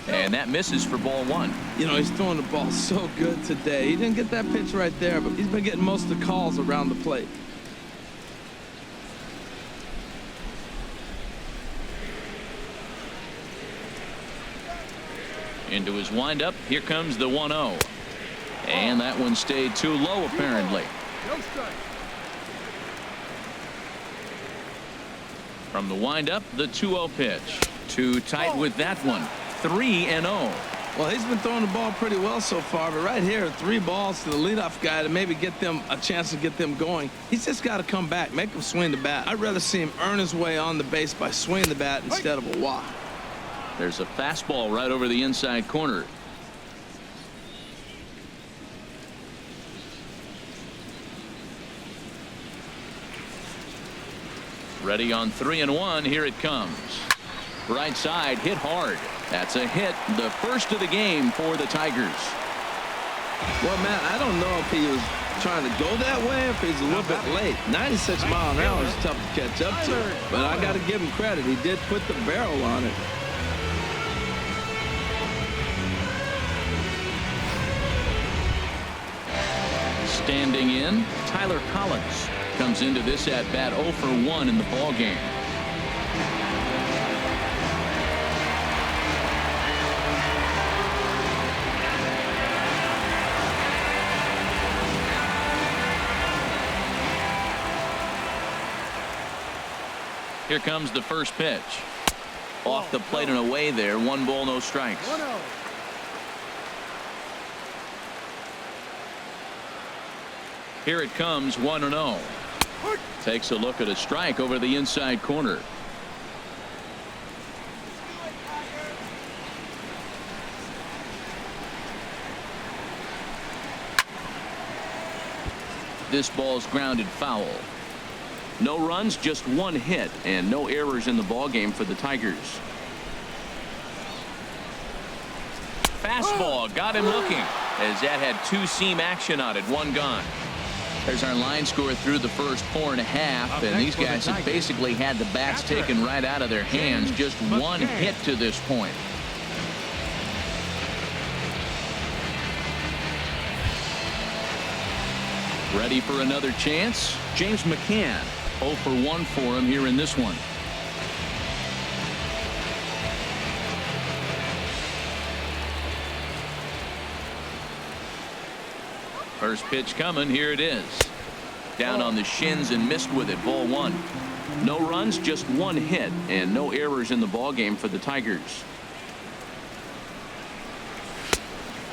And that misses for ball 1. You know, he's throwing the ball so good today. He didn't get that pitch right there, but he's been getting most of the calls around the plate. Into his windup. Here comes the 1-0. And that one stayed too low, apparently. No strike. From the windup, the 2-0 pitch. Too tight with that one. 3-0. Well, he's been throwing the ball pretty well so far, but right here, 3 balls to the leadoff guy to maybe get them a chance to get them going. He's just got to come back, make him swing the bat. I'd rather see him earn his way on the base by swinging the bat instead of a walk. There's a fastball right over the inside corner. Ready on 3-1. Here it comes. Right side hit hard. That's a hit, the first of the game for the Tigers. Well, Matt, I don't know if he was trying to go that way, if he's a little bit late. 96 miles an hour is tough to catch up to, but I got to give him credit. He did put the barrel on it. Standing in, Tyler Collins comes into this at bat 0 for 1 in the ball game. Here comes the first pitch. Off the plate and away there. 1 ball, no strikes. 1-0. Here it comes. 1-0. Takes a look at a strike over the inside corner. This ball's grounded foul. No runs, just 1 hit, and no errors in the ballgame for the Tigers. Fastball got him looking, as that had 2-seam action on it. 1 gone. There's our line score through the first 4.5, and these guys have basically had the bats taken right out of their hands. Just 1 hit to this point. Ready for another chance? James McCann. 0 for 1 for him here in this one. First pitch coming. Here it is. Down on the shins and missed with it. Ball 1. No runs, just 1 hit, and no errors in the ballgame for the Tigers.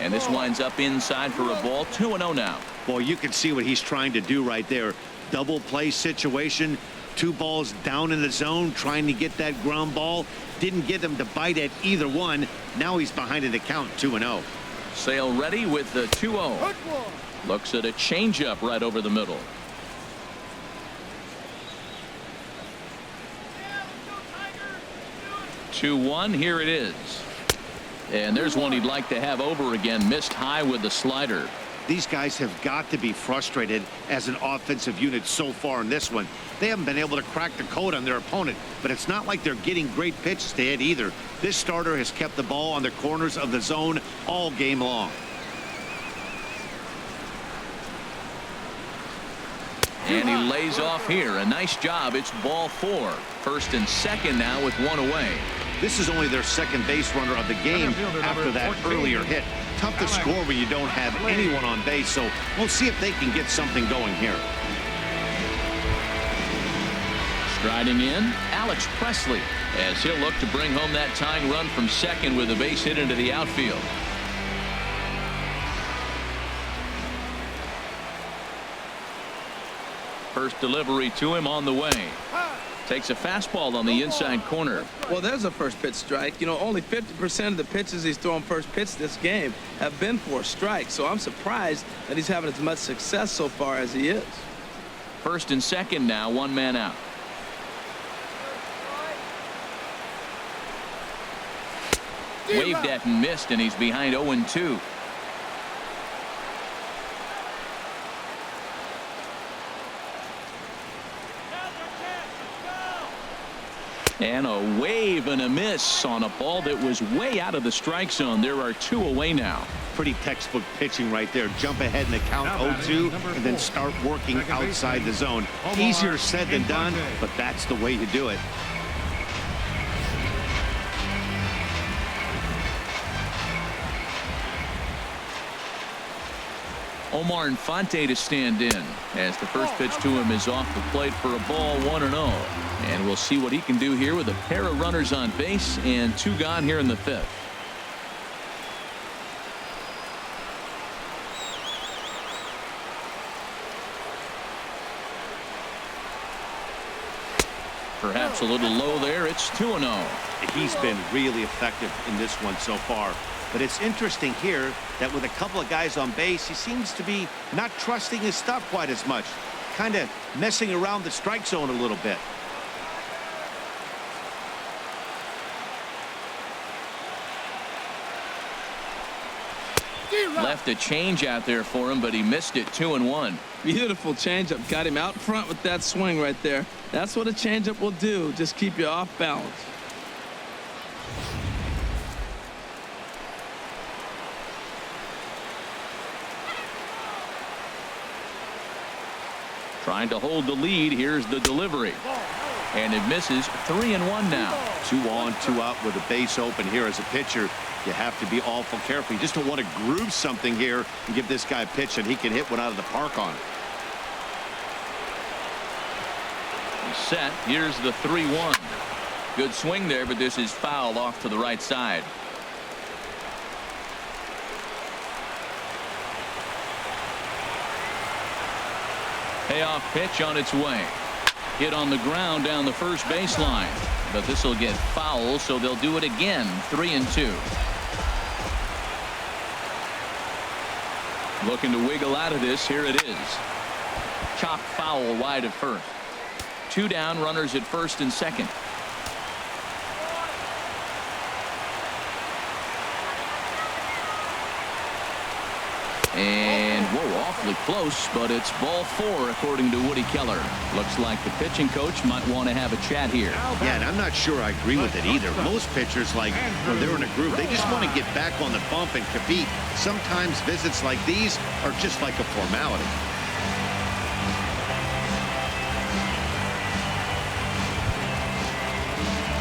And this winds up inside for a ball. 2-0 now. Boy, you can see what he's trying to do right there. Double play situation. 2 balls down in the zone, trying to get that ground ball. Didn't get him to bite at either one. Now he's behind in the count. 2-0. Sale ready with the 2-0. Looks at a changeup right over the middle. Two 2-1. Here it is. And there's one he'd like to have over again. Missed high with the slider. These guys have got to be frustrated as an offensive unit so far in this one. They haven't been able to crack the code on their opponent, but it's not like they're getting great pitches to hit either. This starter has kept the ball on the corners of the zone all game long. And he lays off here. A nice job. It's ball 4. First and second now with 1 away. This is only their second base runner of the game after that earlier hit. Tough to score when you don't have anyone on base, so we'll see if they can get something going here. Striding in, Alex Presley, as he'll look to bring home that tying run from second with a base hit into the outfield. First delivery to him on the way. Takes a fastball on the inside corner. Well, there's a first pitch strike. You know, only 50% of the pitches he's thrown first pitch this game have been for a strike. So I'm surprised that he's having as much success so far as he is. First and second now, one man out. Waved at and missed, and he's behind 0-2. And a wave and a miss on a ball that was way out of the strike zone. There are 2 away now. Pretty textbook pitching right there. Jump ahead in the count 0-2 and then start working outside the zone. Easier said than done, but that's the way you do it. Omar Infante to stand in as the first pitch to him is off the plate for a ball, 1-0. And we'll see what he can do here with a pair of runners on base and 2 gone here in the 5th. Perhaps a little low there. It's 2-0. He's been really effective in this one so far. But it's interesting here that with a couple of guys on base, he seems to be not trusting his stuff quite as much. Kind of messing around the strike zone a little bit. Left a change out there for him, but he missed it. 2-1. Beautiful changeup. Got him out front with that swing right there. That's what a changeup will do. Just keep you off balance. Trying to hold the lead. Here's the delivery. And it misses. 3-1 now. 2 on, 2 out with a base open here as a pitcher. You have to be awful careful. You just don't want to groove something here and give this guy a pitch and he can hit one out of the park on it. He's set. Here's the 3-1. Good swing there, but this is fouled off to the right side. Payoff pitch on its way. Hit on the ground down the first baseline. But this will get foul, so they'll do it again. 3-2. Looking to wiggle out of this. Here it is. Chopped foul wide of first. 2 down, runners at first and second. And whoa, awfully close, but it's ball 4 according to Woody Keller. Looks like the pitching coach might want to have a chat here. Yeah, and I'm not sure I agree with it either. Most pitchers, like when they're in a group, they just want to get back on the bump and compete. Sometimes visits like these are just like a formality.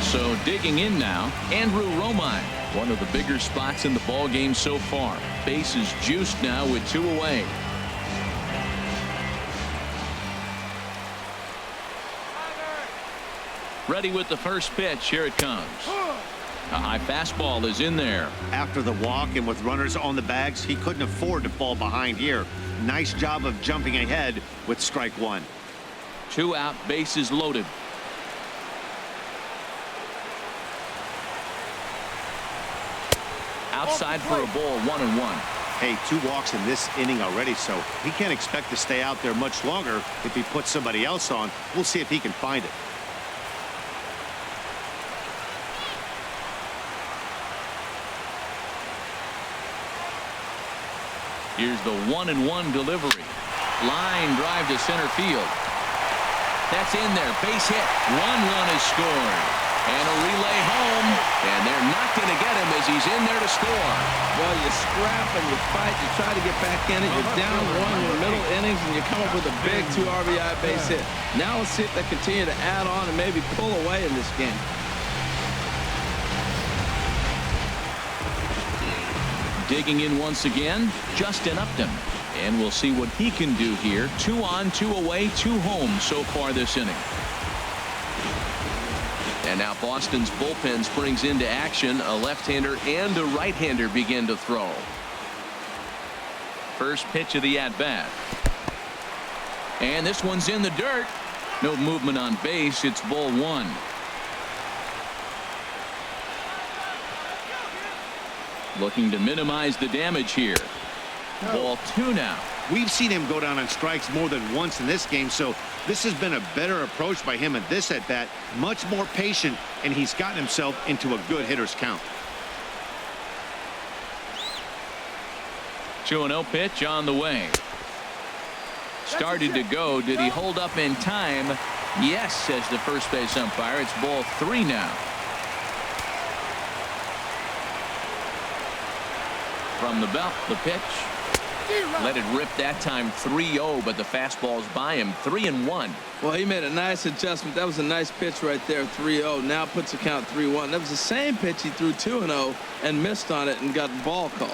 So digging in now, Andrew Romine, one of the bigger spots in the ball game so far. Base is juiced now with 2 away. Ready with the first pitch. Here it comes. A high fastball is in there. After the walk and with runners on the bags, he couldn't afford to fall behind here. Nice job of jumping ahead with strike 1. 2 out, bases loaded. Outside for a ball, 1-1. Hey, 2 walks in this inning already, so he can't expect to stay out there much longer if he puts somebody else on. We'll see if he can find it. Here's the 1-1 delivery. Line drive to center field. That's in there. Base hit. 1 run is scored. And a relay home. And they're not going to get him as he's in there to score. Well, you scrap and you fight. You try to get back in it. You're down 1 in the middle innings, and you come up with a big 2 RBI base hit. Now let's see if they continue to add on and maybe pull away in this game. Digging in once again, Justin Upton. And we'll see what he can do here. 2 on, 2 away, 2 home so far this inning. And now Boston's bullpen springs into action. A left-hander and a right-hander begin to throw. First pitch of the at-bat. And this one's in the dirt. No movement on base. It's ball one. Looking to minimize the damage here. Ball two now. We've seen him go down on strikes more than once in this game, so this has been a better approach by him at this at-bat. Much more patient, and he's gotten himself into a good hitter's count. 2-0 pitch on the way. Started to go. Did he hold up in time? Yes, says the first base umpire. It's ball three now. From the belt, the pitch. Let it rip that time. 3-0, but the fastball's by him. 3-1. Well, he made a nice adjustment. That was a nice pitch right there. 3-0. Now puts the count 3-1. That was the same pitch he threw 2-0 and missed on it and got the ball called.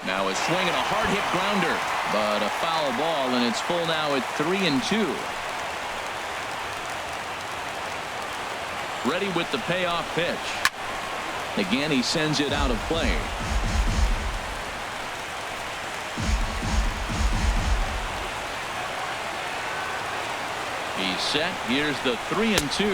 Now a swing and a hard hit grounder, but a foul ball, and it's full now at 3-2. Ready with the payoff pitch. Again, he sends it out of play. He's set. Here's the 3-2.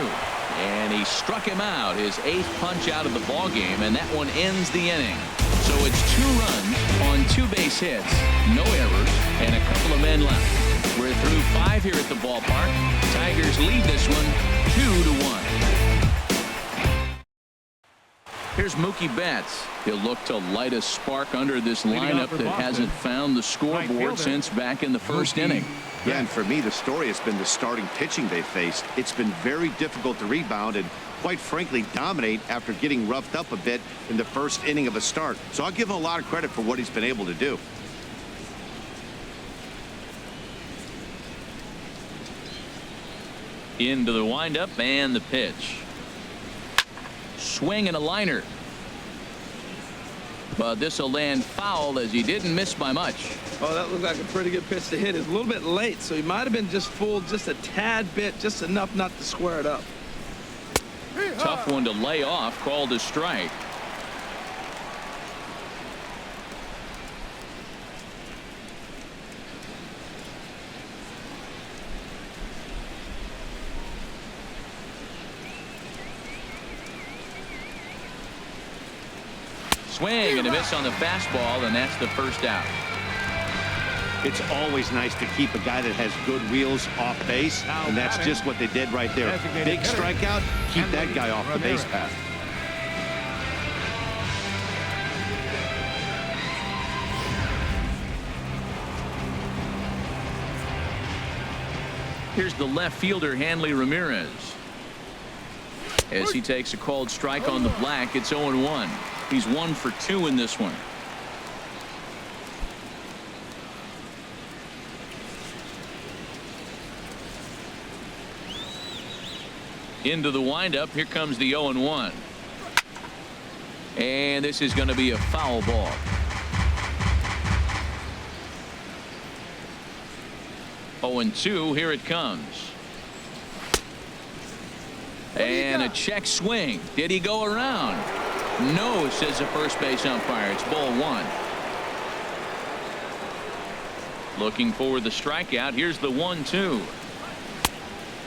And he struck him out. His eighth punch out of the ball game, and that one ends the inning. So it's 2 runs on 2 base hits, no errors, and a couple of men left. We're through 5 here at the ballpark. Tigers lead this one 2-1. Here's Mookie Betts. He'll look to light a spark under this lineup that hasn't found the scoreboard since back in the first inning. Yeah, and for me, the story has been the starting pitching they faced. It's been very difficult to rebound and, quite frankly, dominate after getting roughed up a bit in the first inning of a start. So I'll give him a lot of credit for what he's been able to do. Into the windup and the pitch. Swing and a liner. But this will land foul as he didn't miss by much. Oh, that looked like a pretty good pitch to hit. It's a little bit late, so he might have been just fooled just a tad bit, just enough not to square it up. Tough one to lay off, called a strike. Swing and a miss on the fastball, and that's the first out. It's always nice to keep a guy that has good wheels off base, and that's just what they did right there. Big strikeout, keep that guy off the base path. Here's the left fielder, Hanley Ramirez. As he takes a called strike on the black, it's 0-1. He's 1 for 2 in this one. Into the windup. Here comes the 0-1. And this is going to be a foul ball. Oh, and 2. Here it comes. And a check swing. Did he go around? No, says the first base umpire. It's ball 1. Looking for the strikeout. Here's the 1-2.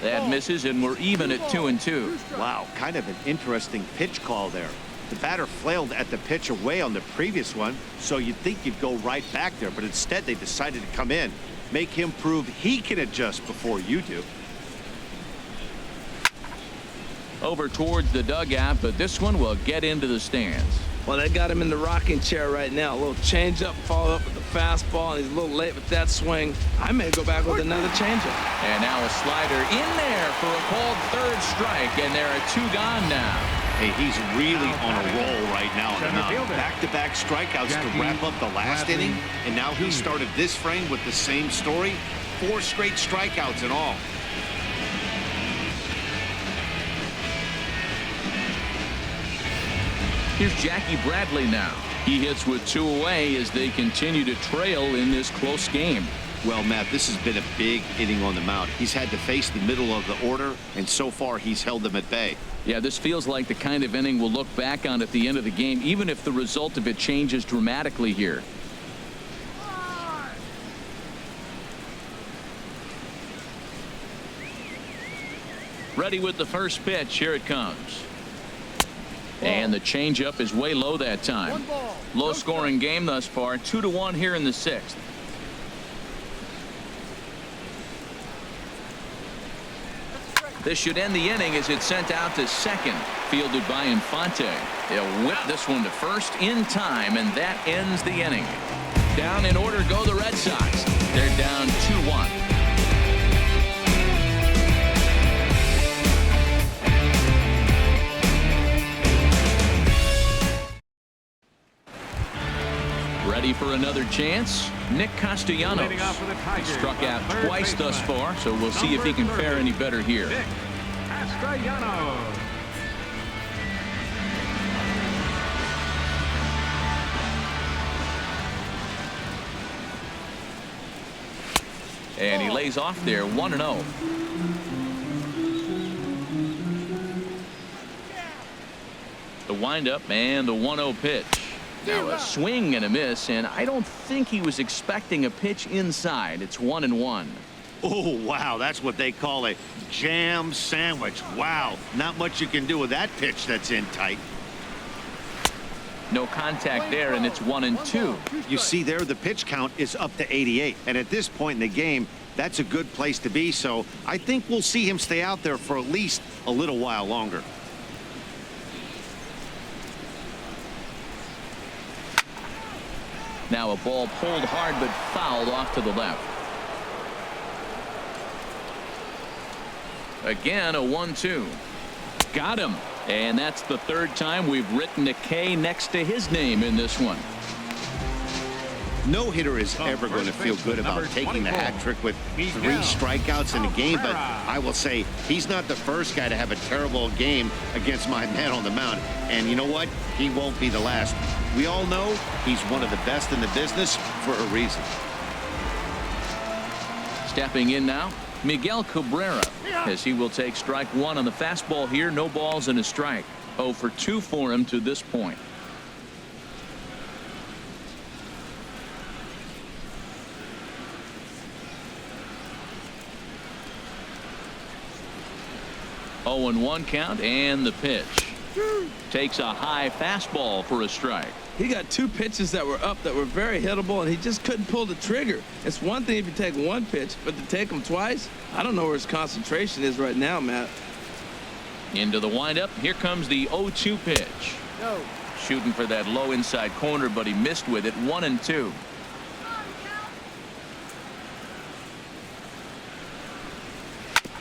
That misses, and we're even at 2-2. Wow, kind of an interesting pitch call there. The batter flailed at the pitch away on the previous one, so you'd think you'd go right back there, but instead they decided to come in, make him prove he can adjust before you do. Over towards the dugout, but this one will get into the stands. Well, they got him in the rocking chair right now. A little changeup, followed up with the fastball, and he's a little late with that swing. I may go back with another changeup. And now a slider in there for a called third strike, and there are 2 gone now. Hey, he's really on a roll right now on the mound. Back-to-back strikeouts to wrap up the last inning, and now he started this frame with the same story. 4 straight strikeouts in all. Here's Jackie Bradley now. He hits with 2 away as they continue to trail in this close game. Well, Matt, this has been a big inning on the mound. He's had to face the middle of the order, and so far he's held them at bay. Yeah, this feels like the kind of inning we'll look back on at the end of the game, even if the result of it changes dramatically here. Ready with the first pitch. Here it comes. And the changeup is way low that time. Low scoring game thus far. 2-1 here in the 6th. This should end the inning as it's sent out to second. Fielded by Infante. They'll whip this one to first in time, and that ends the inning. Down in order go the Red Sox. They're down 2-1. Ready for another chance? Nick Castellanos. He struck out twice thus far, so we'll see if he can fare any better here. Nick Castellanos. And he lays off there 1-0. The windup and the 1-0 pitch. Now a swing and a miss, and I don't think he was expecting a pitch inside. It's 1-1. Oh, wow, that's what they call a jam sandwich. Wow, not much you can do with that pitch that's in tight. No contact there, and it's 1-2. You see there, the pitch count is up to 88, and at this point in the game, that's a good place to be, so I think we'll see him stay out there for at least a little while longer. Now a ball pulled hard but fouled off to the left. Again, a 1-2. Got him. And that's the third time we've written a K next to his name in this one. No hitter is ever going to feel good about taking the hat trick with 3 strikeouts in a game, but I will say he's not the first guy to have a terrible game against my man on the mound. And you know what? He won't be the last. We all know he's one of the best in the business for a reason. Stepping in now, Miguel Cabrera, as he will take strike 1 on the fastball here. No balls and a strike. 0 for 2 for him to this point. Oh, 0-1 count, and the pitch. Takes a high fastball for a strike. He got 2 pitches that were up that were very hittable, and he just couldn't pull the trigger. It's one thing if you take 1 pitch, but to take him twice, I don't know where his concentration is right now, Matt. Into the windup. Here comes the 0-2 pitch. No. Shooting for that low inside corner, but he missed with it. 1-2.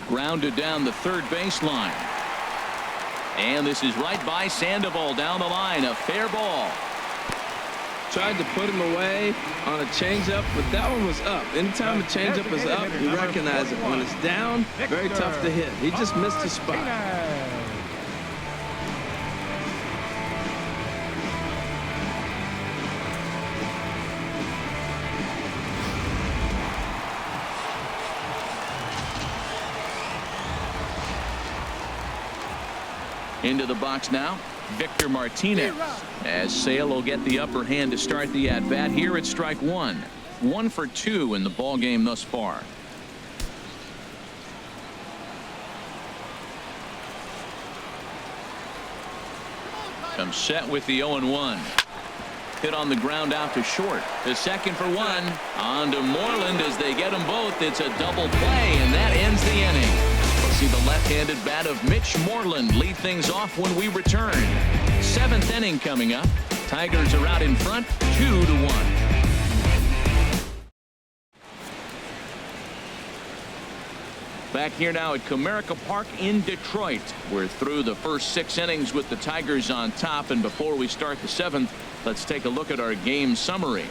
Grounded down the third baseline. And this is right by Sandoval down the line. A fair ball. Tried to put him away on a changeup, but that one was up. Anytime a changeup is up, you recognize it. When it's down, very tough to hit. He just missed his spot. Into the box now, Victor Martinez, as Sale will get the upper hand to start the at-bat. Here at strike 1. 1 for 2 in the ball game thus far. Comes set with the 0-1. Hit on the ground out to short. The second for 1. On to Moreland as they get them both. It's a double play, and that ends the inning. See the left-handed bat of Mitch Moreland lead things off when we return. 7th inning coming up. Tigers are out in front 2-1. Back here now at Comerica Park in Detroit. We're through the first 6 innings with the Tigers on top, and before we start the 7th, let's take a look at our game summary.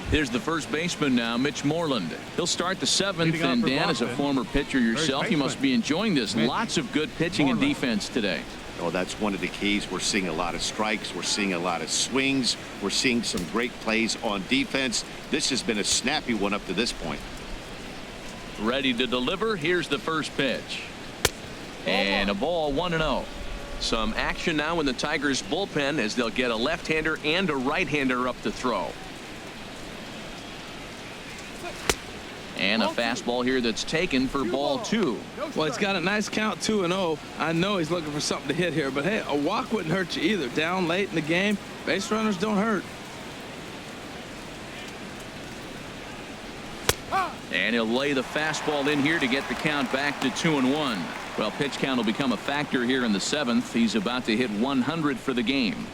Here's the first baseman now, Mitch Moreland. He'll start the 7th, and Dan, as a former pitcher yourself, you must be enjoying this. Lots of good pitching and defense today. Oh, that's one of the keys. We're seeing a lot of strikes. We're seeing a lot of swings. We're seeing some great plays on defense. This has been a snappy one up to this point. Ready to deliver. Here's the first pitch. And a ball, 1-0. Some action now in the Tigers bullpen as they'll get a left-hander and a right-hander up to throw. And a fastball here that's taken for ball 2. Well, he's got a nice count, 2-0. I know he's looking for something to hit here, but hey, a walk wouldn't hurt you either. Down late in the game, base runners don't hurt. And he'll lay the fastball in here to get the count back to 2-1. Well, pitch count will become a factor here in the 7th. He's about to hit 100 for the game.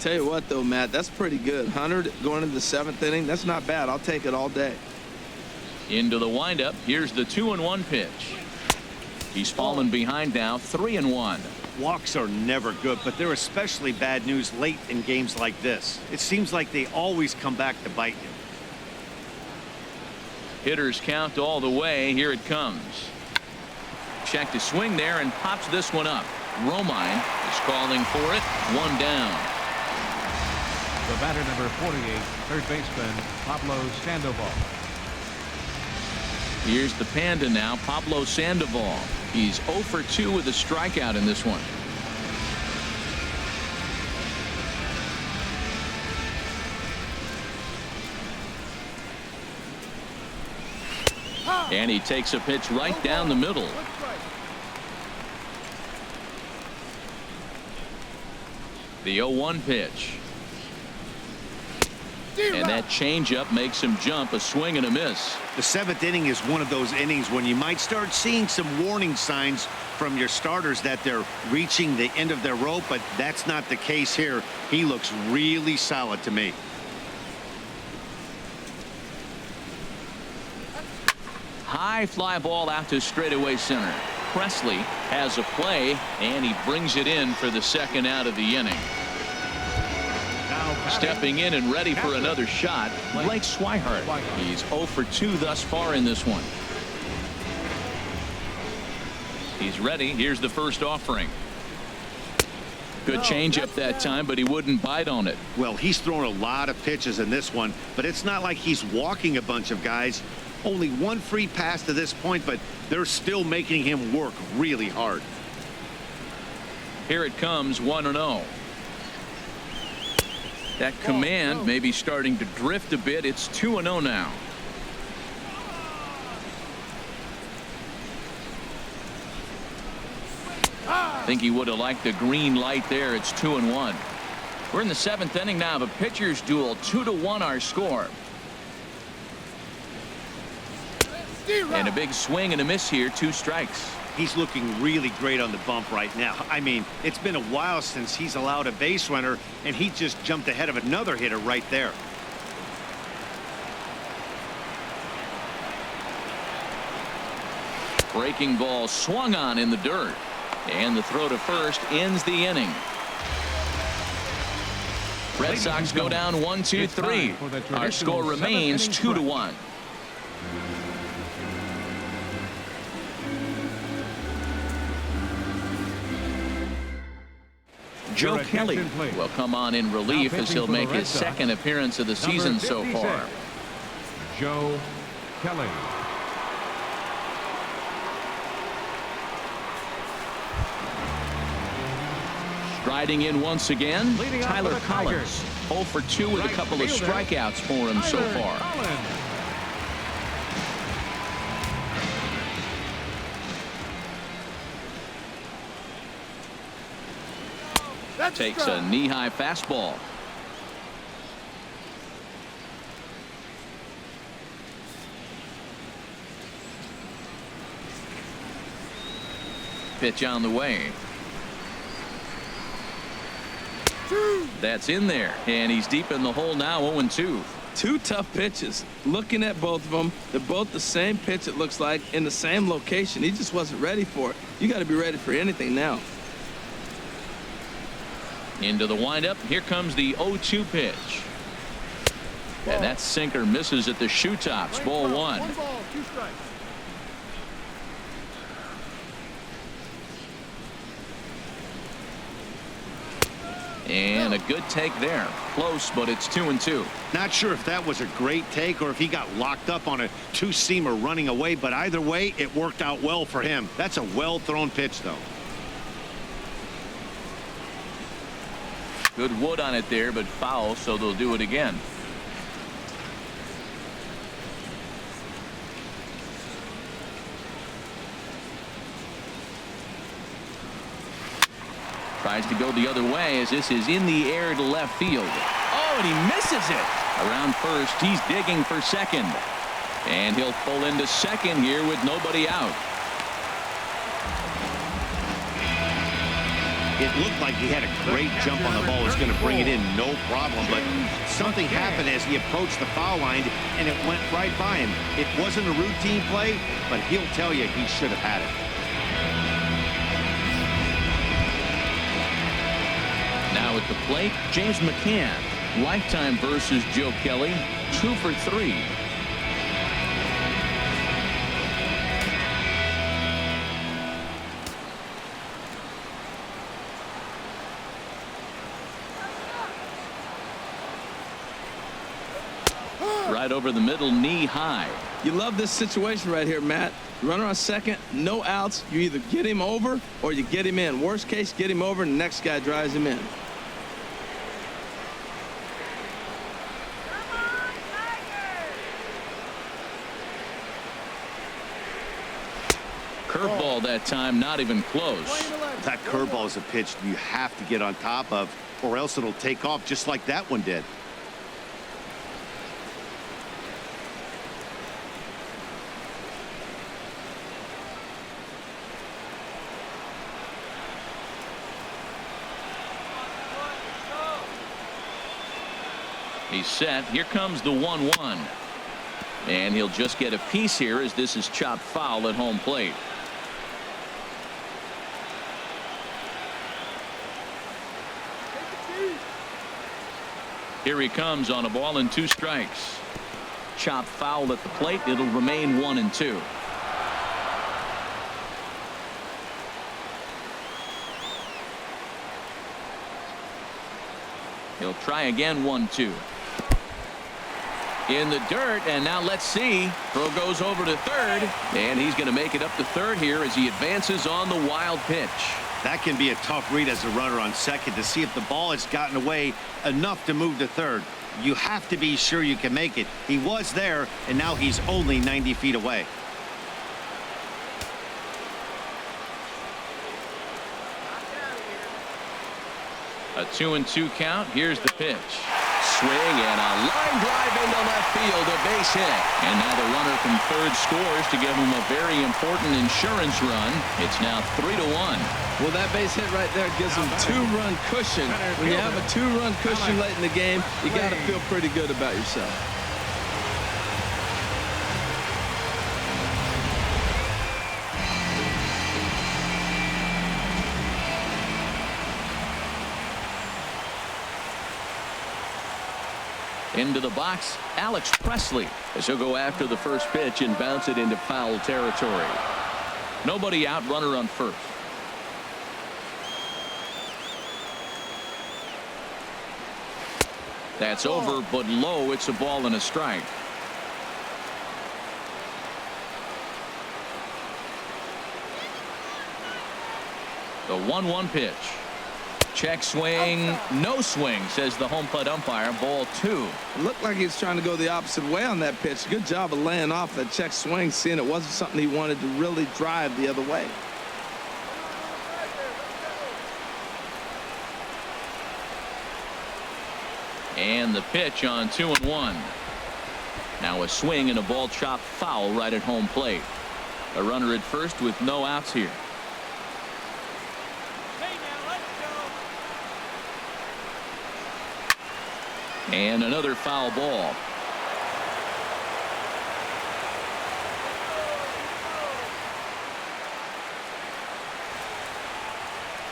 Tell you what, though, Matt, that's pretty good. 100 going into the 7th inning, that's not bad. I'll take it all day. Into the windup. Here's the 2-1 pitch. He's fallen behind now, 3-1. Walks are never good, but they're especially bad news late in games like this. It seems like they always come back to bite you. Hitters count all the way. Here it comes. Check to swing there and pops this one up. Romine is calling for it. 1 down. The batter, number 48, third baseman Pablo Sandoval. Here's the Panda now, Pablo Sandoval. He's 0 for 2 with a strikeout in this one. And he takes a pitch right down the middle. The 0-1 pitch. And that changeup makes him jump. A swing and a miss. The 7th inning is one of those innings when you might start seeing some warning signs from your starters that they're reaching the end of their rope, but that's not the case here. He looks really solid to me. High fly ball out to straightaway center. Presley has a play, and he brings it in for the second out of the inning. Stepping in and ready for another shot, Blake Swihart. He's 0 for 2 thus far in this one. He's ready. Here's the first offering. Good changeup that time, but he wouldn't bite on it. Well, he's thrown a lot of pitches in this one, but it's not like he's walking a bunch of guys. Only one free pass to this point, but they're still making him work really hard. Here it comes, 1-0. That command may be starting to drift a bit. It's 2-0 now. I think he would have liked the green light there. It's 2-1. We're in the 7th inning now of a pitcher's duel. 2-1 our score. And a big swing and a miss here. 2 strikes. He's looking really great on the bump right now. I mean, it's been a while since he's allowed a base runner, and he just jumped ahead of another hitter right there. Breaking ball swung on in the dirt. And the throw to first ends the inning. Red Sox go down 1-2-3. Our score remains 2-1. Joe Kelly will come on in relief as he'll make his second appearance of the season so far. Joe Kelly. Striding in once again, Tyler Collins. 0 for 2 with a couple of strikeouts for him so far. Takes a knee-high fastball. Pitch on the way. That's in there, and he's deep in the hole now. 0-2. 2 tough pitches. Looking at both of them, they're both the same pitch, it looks like, in the same location. He just wasn't ready for it. You got to be ready for anything now. Into the windup. Here comes the 0-2 pitch. And that sinker misses at the shoe tops. Ball 1. 1 ball, 2 strikes. And a good take there. Close, but it's 2-2. Not sure if that was a great take or if he got locked up on a two-seamer running away, but either way, it worked out well for him. That's a well-thrown pitch, though. Good wood on it there, but foul, so they'll do it again. Tries to go the other way as this is in the air to left field. Oh, and he misses it. Around first, he's digging for second. And he'll pull into second here with nobody out. It looked like he had a great jump on the ball. Was going to bring it in, no problem. But something happened as he approached the foul line, and it went right by him. It wasn't a routine play, but he'll tell you he should have had it. Now at the plate, James McCann. Lifetime versus Joe Kelly, 2 for 3. Right over the middle, knee high. You love this situation right here, Matt. Runner on second, no outs. You either get him over or you get him in. Worst case, get him over and the next guy drives him in. Curveball that time, not even close. That curveball is a pitch you have to get on top of, or else it'll take off just like that one did. He's set. Here comes the 1-1. And he'll just get a piece here as this is chopped foul at home plate. Here he comes on a ball and 2 strikes. Chopped foul at the plate. It'll remain 1-2. He'll try again, 1-2. In the dirt, and now let's see. Throw goes over to third, and he's going to make it up to third here as he advances on the wild pitch. That can be a tough read as a runner on second to see if the ball has gotten away enough to move to third. You have to be sure you can make it. He was there, and now he's only 90 feet away. A 2-2 count. Here's the pitch. Swing and a line drive into left field, a base hit. And now the runner from third scores to give him a very important insurance run. It's now 3-1. Well, that base hit right there gives him 2-run cushion. When you have a 2-run cushion late in the game, you got to feel pretty good about yourself. Into the box, Alex Presley, as he'll go after the first pitch and bounce it into foul territory. Nobody out, runner on first. That's over, but low. It's a ball and a strike. The 1-1 pitch. Check swing, no swing, says the home plate umpire. Ball 2. It looked like he was trying to go the opposite way on that pitch. Good job of laying off that check swing, seeing it wasn't something he wanted to really drive the other way. And the pitch on 2-1. Now a swing and a ball chopped foul right at home plate. A runner at first with no outs here. And another foul ball.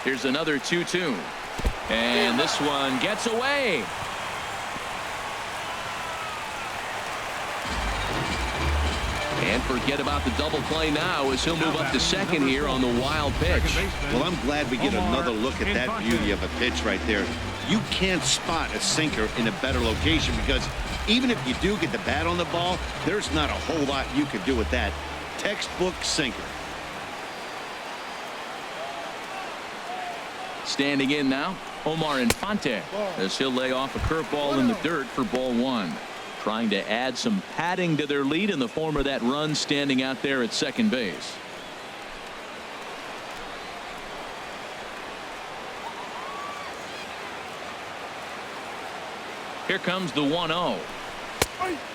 Here's another 2-2. And this one gets away. And forget about the double play now as he'll move up to second here on the wild pitch. Well, I'm glad we get another look at that beauty of a pitch right there. you can't spot a sinker in a better location because even if you do get the bat on the ball, there's not a whole lot you can do with that. Textbook sinker. Standing in now, Omar Infante, as he'll lay off a curveball in the dirt for ball one. Trying to add some padding to their lead in the form of that run standing out there at second base. Here comes the 1-0.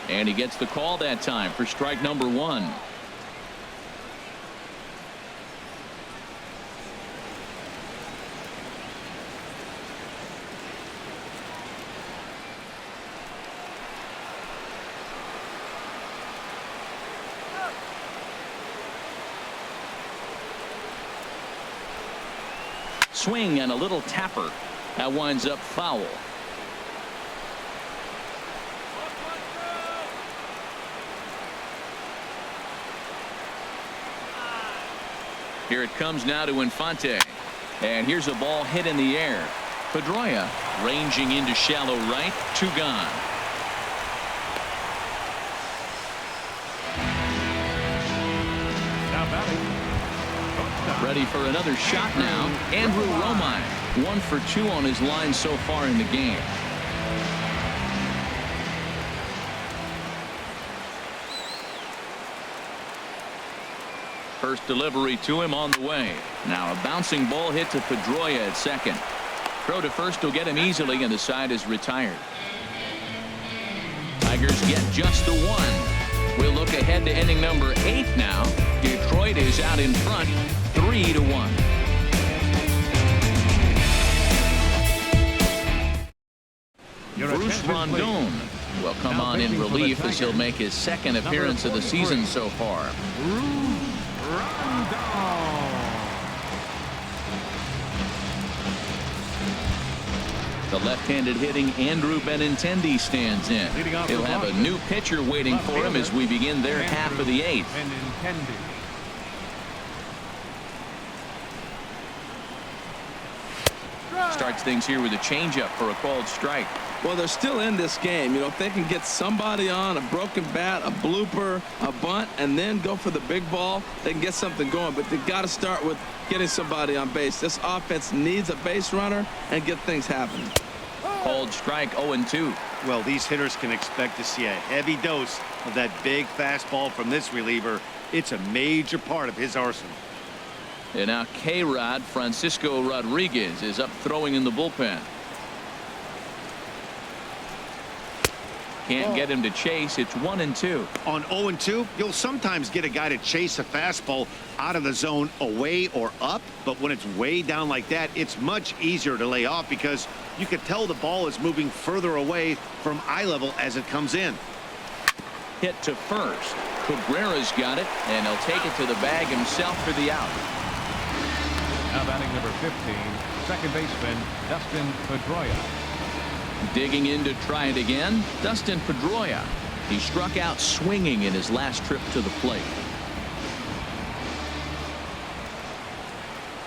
And he gets the call that time for strike number one. Swing and a little tapper. That winds up foul. Here it comes now to Infante. And here's a ball hit in the air. Pedroia ranging into shallow right. Two gone. Now batting. Ready for another shot now. Andrew Romine, 1 for 2 on his line so far in the game. First delivery to him on the way. Now a bouncing ball hit to Pedroia at second. Throw to first will get him easily, and the side is retired. Tigers get just the one. We'll look ahead to inning number 8 now. Detroit is out in front, 3-1. Bruce Rondon will come on in relief as he'll make his second appearance of the season so far. The left-handed hitting Andrew Benintendi stands in. He'll have a new pitcher waiting for him as we begin their half of the 8th. Starts things here with a changeup for a called strike. Well, they're still in this game. You know, if they can get somebody on a broken bat, a blooper, a bunt, and then go for the big ball, they can get something going. But they got to start with getting somebody on base. This offense needs a base runner and get things happening. Called strike, 0-2. Well, these hitters can expect to see a heavy dose of that big fastball from this reliever. It's a major part of his arsenal. And now K-Rod Francisco Rodriguez is up throwing in the bullpen. Can't get him to chase. It's 1-2. On 0-2, you'll sometimes get a guy to chase a fastball out of the zone away or up, but when it's way down like that, it's much easier to lay off because you can tell the ball is moving further away from eye level as it comes in. Hit to first. Cabrera's got it, and he'll take it to the bag himself for the out. Now batting number 15, second baseman Dustin Pedroia. Digging in to try it again, Dustin Pedroia. He struck out swinging in his last trip to the plate.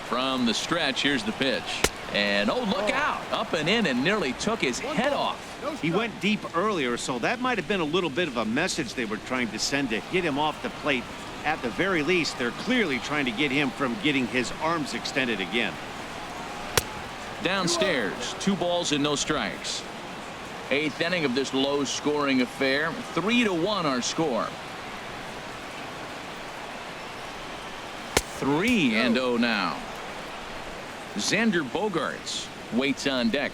From the stretch, here's the pitch. And oh, look out. Up and in and nearly took his head off. He went deep earlier, so that might have been a little bit of a message they were trying to send to get him off the plate. At the very least, they're clearly trying to get him from getting his arms extended again. Downstairs, 2 balls and no strikes. 8th inning of this low-scoring affair. 3-1 our score. 3-0 now. Xander Bogaerts waits on deck.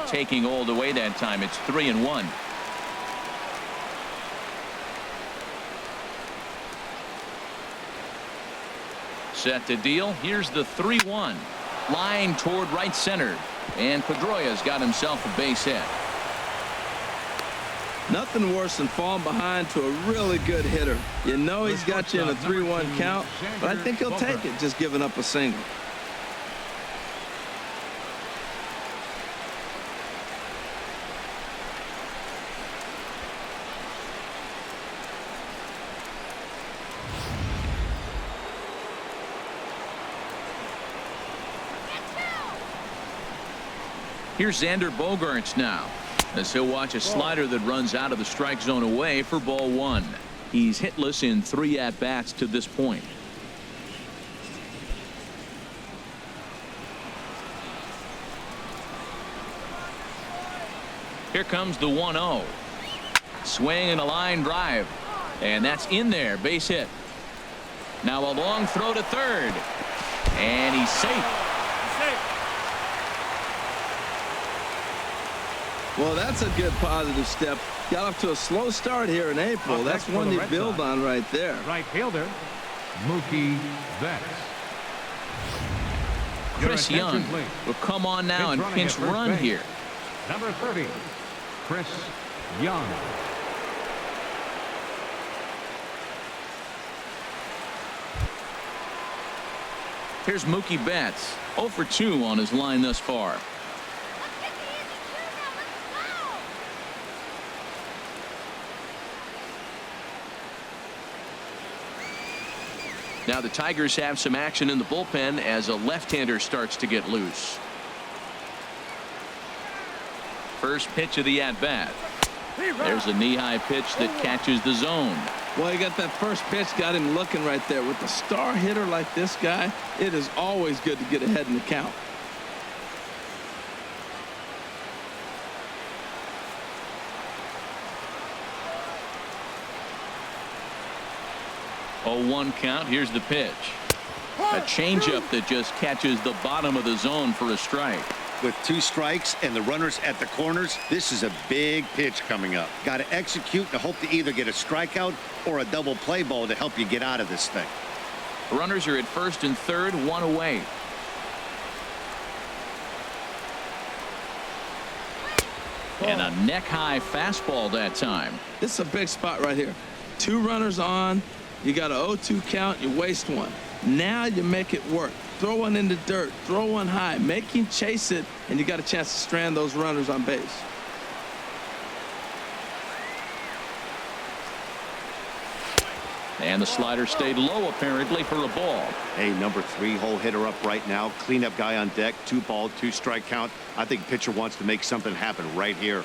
Taking all the way that time. It's 3-1. Set to deal. Here's the 3-1. Line toward right center. And Pedroia's got himself a base hit. Nothing worse than falling behind to a really good hitter. You know he's got you in a 3-1 count, but I think he'll take it just giving up a single. Here's Xander Bogaerts now, as he'll watch a slider that runs out of the strike zone away for ball 1. He's hitless in 3 at-bats to this point. Here comes the 1-0. Swing and a line drive. And that's in there. Base hit. Now a long throw to third. And he's safe. Well, that's a good positive step. Got off to a slow start here in April. That's one you build on right there. Right fielder, Mookie Betts. Chris Young will come on now and pinch run here. Number 30, Chris Young. Here's Mookie Betts, 0 for 2 on his line thus far. Now the Tigers have some action in the bullpen as a left-hander starts to get loose. First pitch of the at-bat. There's a knee-high pitch that catches the zone. Well, you got that first pitch, got him looking right there. With a star hitter like this guy, it is always good to get ahead in the count. Oh, 1 count. Here's the pitch. A changeup that just catches the bottom of the zone for a strike. With 2 strikes and the runners at the corners, this is a big pitch coming up. Got to execute and hope to either get a strikeout or a double play ball to help you get out of this thing. Runners are at first and third, 1 away. And a neck-high fastball that time. This is a big spot right here. 2 runners on. You got an 0-2 count. You waste 1. Now you make it work. Throw one in the dirt. Throw one high. Make him chase it, and you got a chance to strand those runners on base. And the slider stayed low, apparently, for a ball. Hey, number 3 hole hitter up right now. Cleanup guy on deck. 2 ball, 2 strike count. I think pitcher wants to make something happen right here.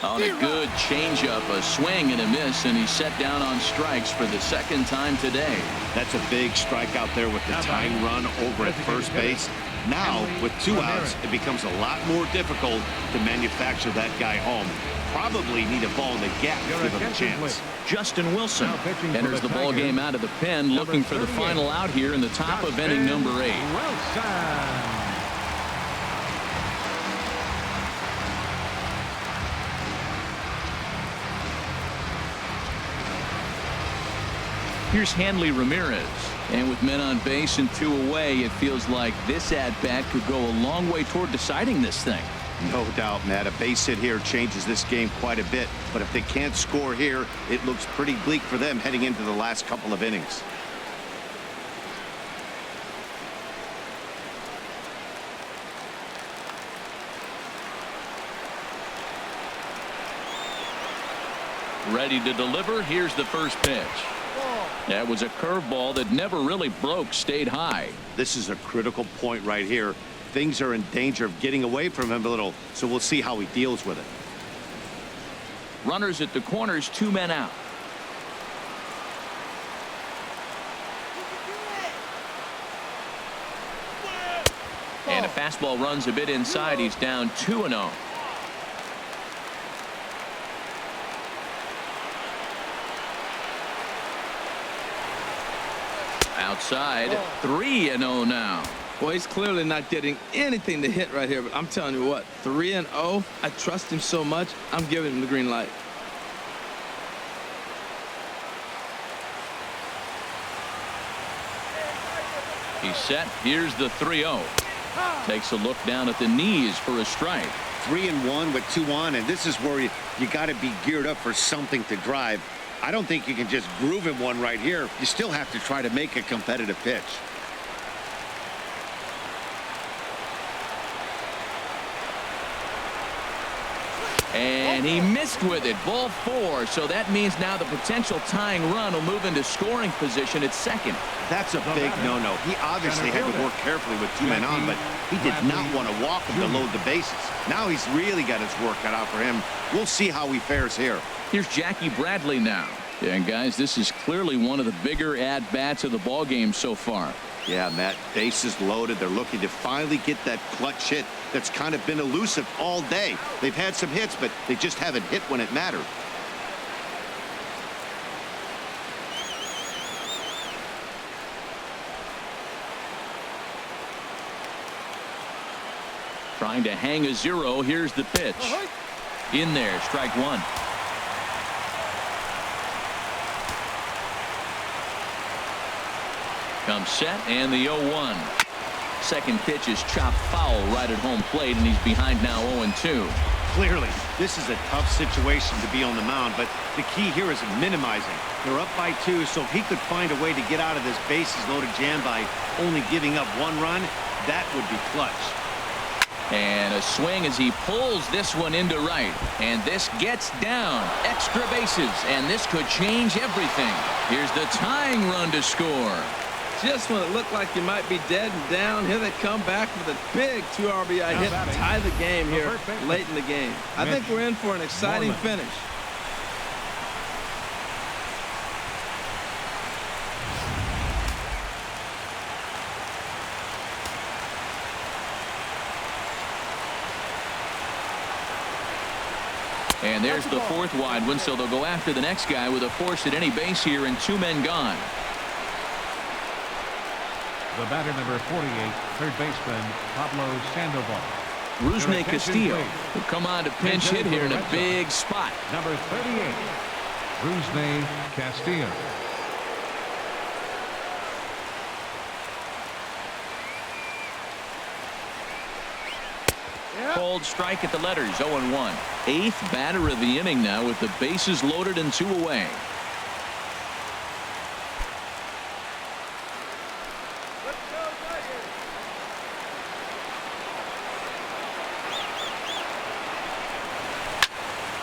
On a good changeup, a swing and a miss, and he's set down on strikes for the 2nd time today. That's a big strike out there with the tying run over at first base. Now, with 2 outs, it becomes a lot more difficult to manufacture that guy home. Probably need a ball in the gap to give him a chance. Justin Wilson enters the ball game out of the pen, looking for the final out here in the top of inning number 8. Here's Hanley Ramirez, and with men on base and 2 away, it feels like this at-bat could go a long way toward deciding this thing. No doubt, Matt. A base hit here changes this game quite a bit, but if they can't score here, it looks pretty bleak for them heading into the last couple of innings. Ready to deliver. Here's the first pitch. That was a curveball that never really broke, stayed high. This is a critical point right here. Things are in danger of getting away from him a little, so we'll see how he deals with it. Runners at the corners, 2 men out. And a fastball runs a bit inside. He's down 2-0. Outside, 3-0 now. Well, he's clearly not getting anything to hit right here, but I'm telling you what, 3-0, I trust him so much, I'm giving him the green light. He's set. Here's the 3-0. Takes a look down at the knees for a strike. 3-1 with 2 on, and this is where you got to be geared up for something to drive. I don't think you can just groove him one right here. You still have to try to make a competitive pitch. And And he missed with it. Ball 4. So that means now the potential tying run will move into scoring position at second. That's a big no-no. He obviously had to work carefully with 2 men on, but he did not want to walk him to load the bases. Now he's really got his work cut out for him. We'll see how he fares here. Here's Jackie Bradley now. And guys, this is clearly one of the bigger at-bats of the ball game so far. Yeah, Matt, bases loaded. They're looking to finally get that clutch hit that's kind of been elusive all day. They've had some hits, but they just haven't hit when it mattered. Trying to hang a 0. Here's the pitch. In there, strike 1. Comes set, and the 0-1. Second pitch is chopped foul right at home plate, and he's behind now 0-2. Clearly, this is a tough situation to be on the mound, but the key here is minimizing. They're up by 2, so if he could find a way to get out of this bases loaded jam by only giving up 1 run, that would be clutch. And a swing as he pulls this one into right. And this gets down. Extra bases. And this could change everything. Here's the tying run to score. Just when it looked like you might be dead and down, here they come back with a big 2 RBI hit to tie the game here late in the game. I think we're in for an exciting finish. And there's the 4th wide one, so they'll go after the next guy with a force at any base here and 2 men gone. The batter, number 48, third baseman, Pablo Sandoval. Rusney Castillo will come on to pinch hit here in a big spot. Number 38, Rusney Castillo. Called strike at the letters, 0-1. 8th batter of the inning now with the bases loaded and 2 away.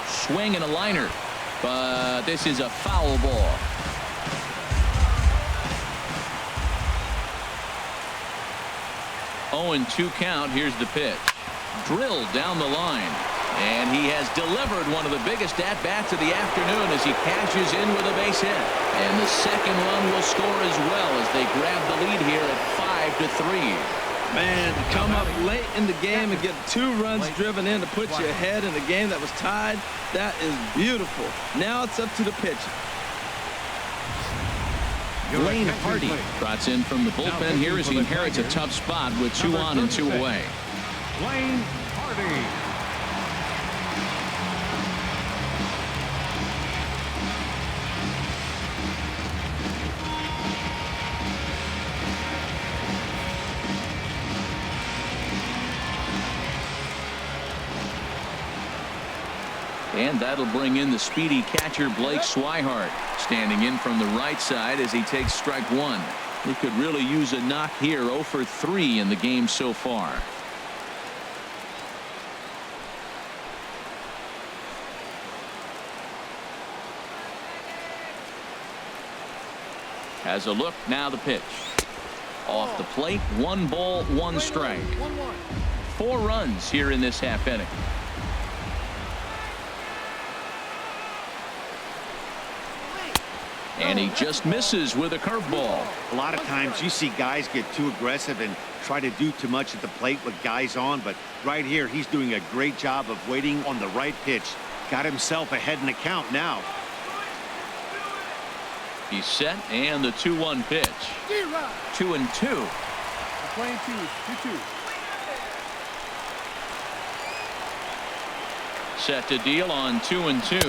Swing and a liner, but this is a foul ball. Oh, and 2 count. Here's the pitch. Drilled down the line, and he has delivered one of the biggest at-bats of the afternoon as he cashes in with a base hit. And the second run will score as well as they grab the lead here at 5-3. Man, to come up late in the game and get 2 runs driven in to put you ahead in a game that was tied, that is beautiful. Now it's up to the pitch. Blaine Hardy trots in from the bullpen here as he inherits a tough spot with 2 on and 2 away. Blaine Hardy. And that'll bring in the speedy catcher Blake Swihart, standing in from the right side as he takes strike 1. He could really use a knock here. 0 for 3 in the game so far. Has a look, now the pitch. Off the plate, 1 ball, 1 strike. 4 runs here in this half inning. And he just misses with a curveball. A lot of times you see guys get too aggressive and try to do too much at the plate with guys on, but right here he's doing a great job of waiting on the right pitch. Got himself ahead in the count now. He's set, and the 2-1 pitch. 2-2. Playing 2-2. Set to deal on 2-2.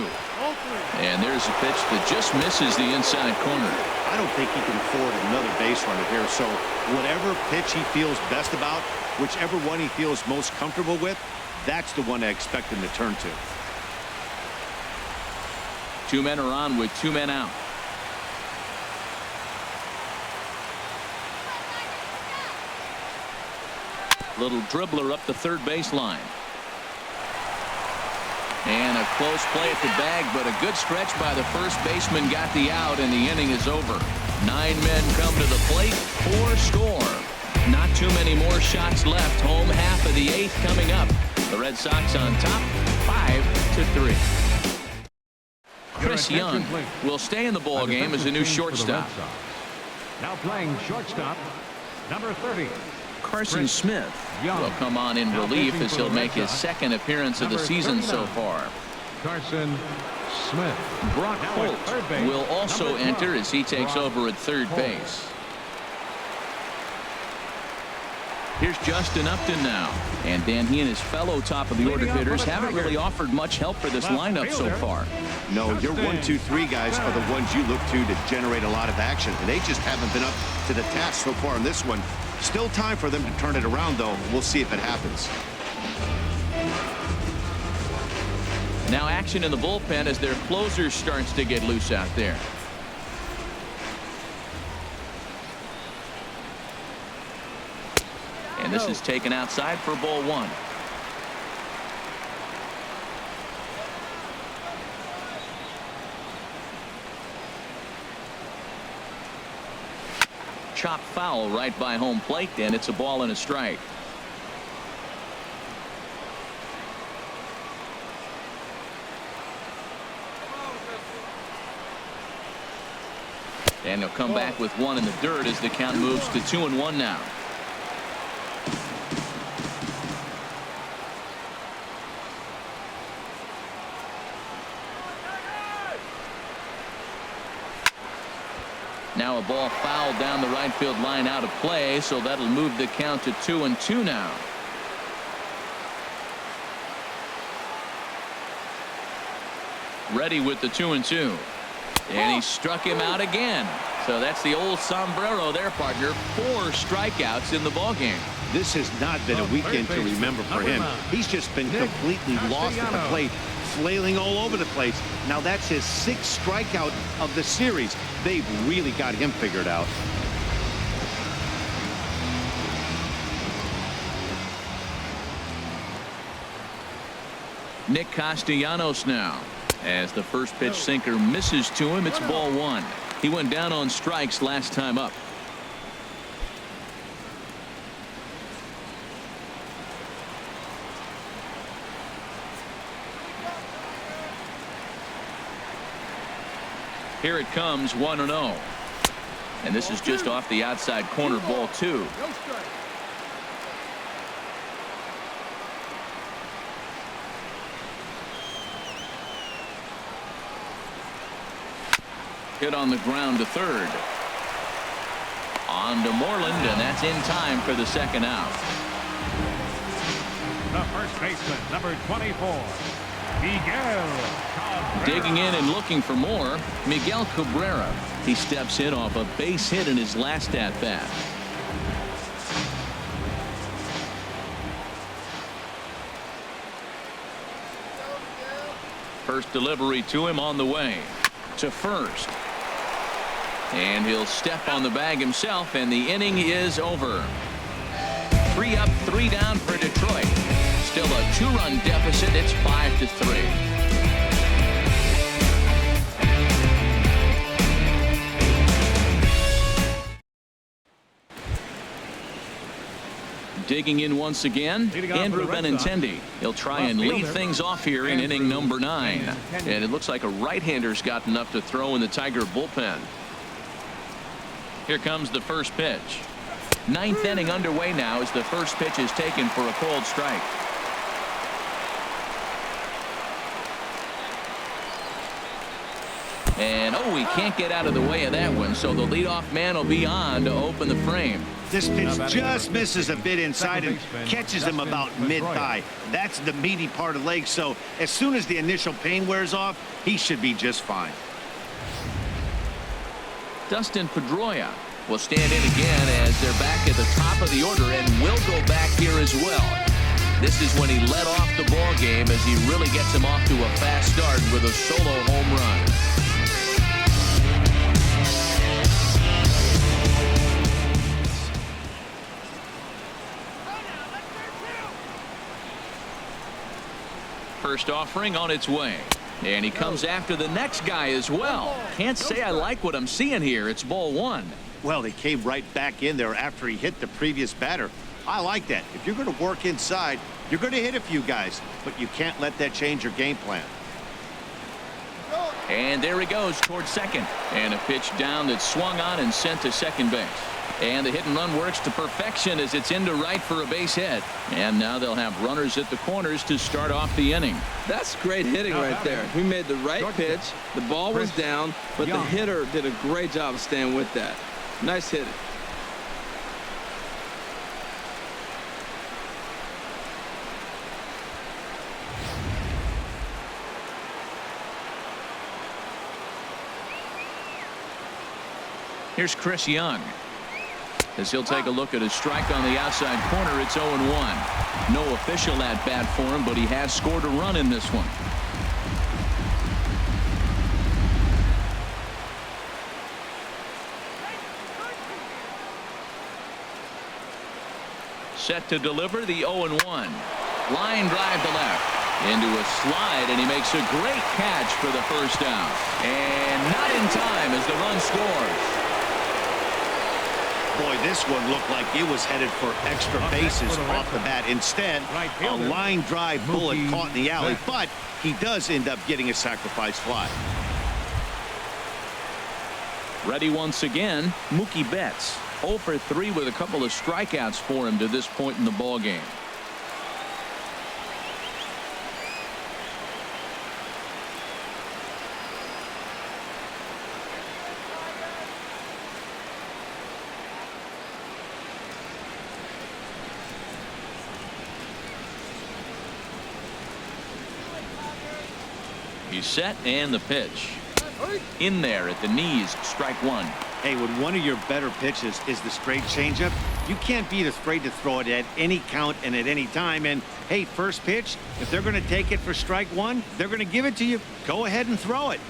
And there's a pitch that just misses the inside corner. I don't think he can afford another base runner here, so whatever pitch he feels best about, whichever one he feels most comfortable with, that's the one I expect him to turn to. 2 men are on with 2 men out. Little dribbler up the third baseline. And a A close play at the bag, but a good stretch by the first baseman got the out, and the inning is over. 9 men come to the plate, 4 score. Not too many more shots left. Home half of the 8th coming up. The Red Sox on top, 5-3. Chris Young will stay in the ball game as a new shortstop. Now playing shortstop, number 30. Carson Smith will come on in relief as he'll make his second appearance of the season so far. Carson Smith. Brock Holt will also enter as he takes over at third base. Here's Justin Upton now. And Dan, he and his fellow top-of-the-order hitters haven't really offered much help for this lineup so far. No, your 1, 2, 3 guys are the ones you look to generate a lot of action, and they just haven't been up to the task so far in this one. Still time for them to turn it around, though. We'll see if it happens. Now action in the bullpen as their closer starts to get loose out there. And this is taken outside for ball 1. Chop foul right by home plate, and it's a ball and a strike. And he'll come back with 1 in the dirt as the count moves to 2-1 now. Now a ball fouled down the right field line out of play, so that'll move the count to 2-2 now. Ready with the 2-2. And he struck him out again. So that's the old sombrero there, partner. 4 strikeouts in the ballgame. This has not been a weekend to remember for him. He's just been completely lost at the plate, flailing all over the place. Now that's his 6th strikeout of the series. They've really got him figured out. Nick Castellanos now. As the first pitch sinker misses to him, it's ball 1. He went down on strikes last time up. Here it comes, 1-0. And this is just off the outside corner, ball 2. Hit on the ground to third. On to Moreland, and that's in time for the second out. The first baseman, number 24, Miguel Cabrera. Digging in and looking for more, Miguel Cabrera. He steps in off a base hit in his last at-bat. First delivery to him on the way to first. And he'll step on the bag himself, and the inning is over. 3 up, 3 down for Detroit. Still a 2-run deficit. It's 5-3. Digging in once again, Andrew Benintendi. He'll try and lead things off here in inning number 9. And it looks like a right-hander's got enough to throw in the Tiger bullpen. Here comes the first pitch. 9th inning underway now as the first pitch is taken for a called strike. And oh, he can't get out of the way of that one, so the leadoff man will be on to open the frame. This pitch just misses a bit inside and catches him about mid-thigh. That's the meaty part of the leg, so as soon as the initial pain wears off, he should be just fine. Dustin Pedroia will stand in again as they're back at the top of the order, and will go back here as well. This is when he led off the ball game as he really gets him off to a fast start with a solo home run. First offering on its way. And he comes after the next guy as well. Can't say I like what I'm seeing here. It's ball one. Well, he came right back in there after he hit the previous batter. I like that. If you're going to work inside, you're going to hit a few guys, but you can't let that change your game plan. And there he goes towards second. And a pitch down that's swung on and sent to second base. And the hit and run works to perfection as it's into right for a base hit. And now they'll have runners at the corners to start off the inning. That's great hitting right there. He made the right pitch. The ball was down, but the hitter did a great job of staying with that. Nice hitting. Here's Chris Young. As he'll take a look at a strike on the outside corner, it's 0-1. No official at bat for him, but he has scored a run in this one. Set to deliver the 0-1. Line drive to left. Into a slide, and he makes a great catch for the first down. And not in time as the run scores. Boy, this one looked like it was headed for extra bases off the bat. Instead, a line drive bullet caught in the alley, but he does end up getting a sacrifice fly. Ready once again, Mookie Betts. 0 for 3 with a couple of strikeouts for him to this point in the ball game. He's set, and the pitch. In there at the knees, strike one. Hey, when one of your better pitches is the straight changeup, you can't be afraid to throw it at any count and at any time. And, hey, first pitch, if they're going to take it for strike one, they're going to give it to you. Go ahead and throw it.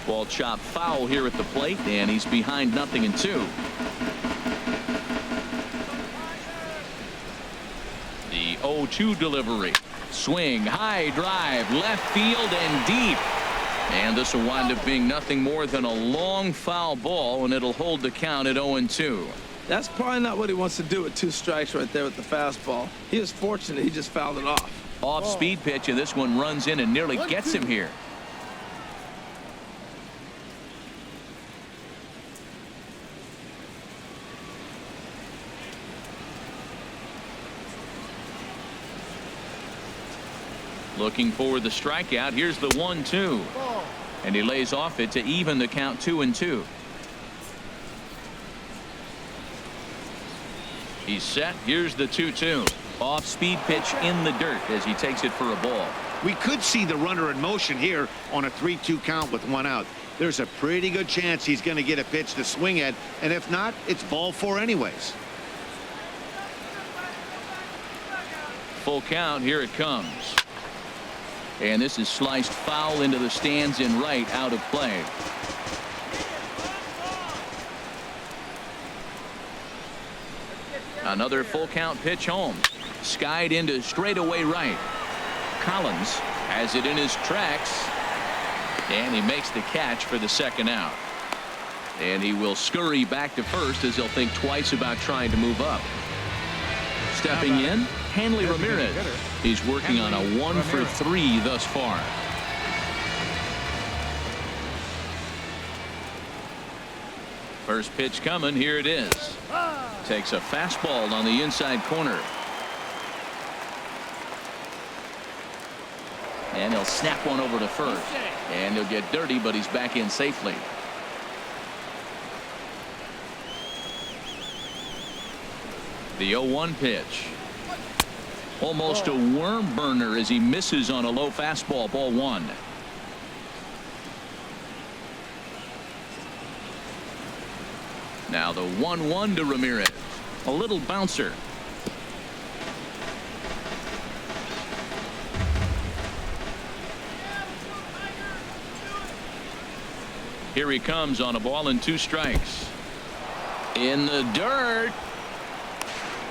Ball chopped foul here at the plate, and he's behind 0-2. The 0-2 delivery. Swing, high drive, left field and deep. And this will wind up being nothing more than a long foul ball, and it'll hold the count at 0-2. That's probably not what he wants to do with 2 strikes right there with the fastball. He was fortunate he just fouled it off. Off-speed pitch, and this one runs in and nearly gets him here. Looking for the strikeout. Here's the 1-2. And he lays off it to even the count 2-2. He's set. Here's the 2-2. Off-speed pitch in the dirt as he takes it for a ball. We could see the runner in motion here on a 3-2 count with 1 out. There's a pretty good chance he's going to get a pitch to swing at, and if not, it's ball 4 anyways. Full count. Here it comes. And this is sliced foul into the stands in right, out of play. Another full count pitch home. Skied into straightaway right. Collins has it in his tracks. And he makes the catch for the second out. And he will scurry back to first as he'll think twice about trying to move up. Stepping in, Hanley Ramirez. He's working on a 1 for 3 thus far. First pitch coming. Here it is. Takes a fastball on the inside corner. And he'll snap one over to first. And he'll get dirty, but he's back in safely. The 0-1 pitch. Almost a worm burner as he misses on a low fastball. Ball 1. Now the 1-1 to Ramirez. A little bouncer. Here he comes on a ball and 2 strikes. In the dirt.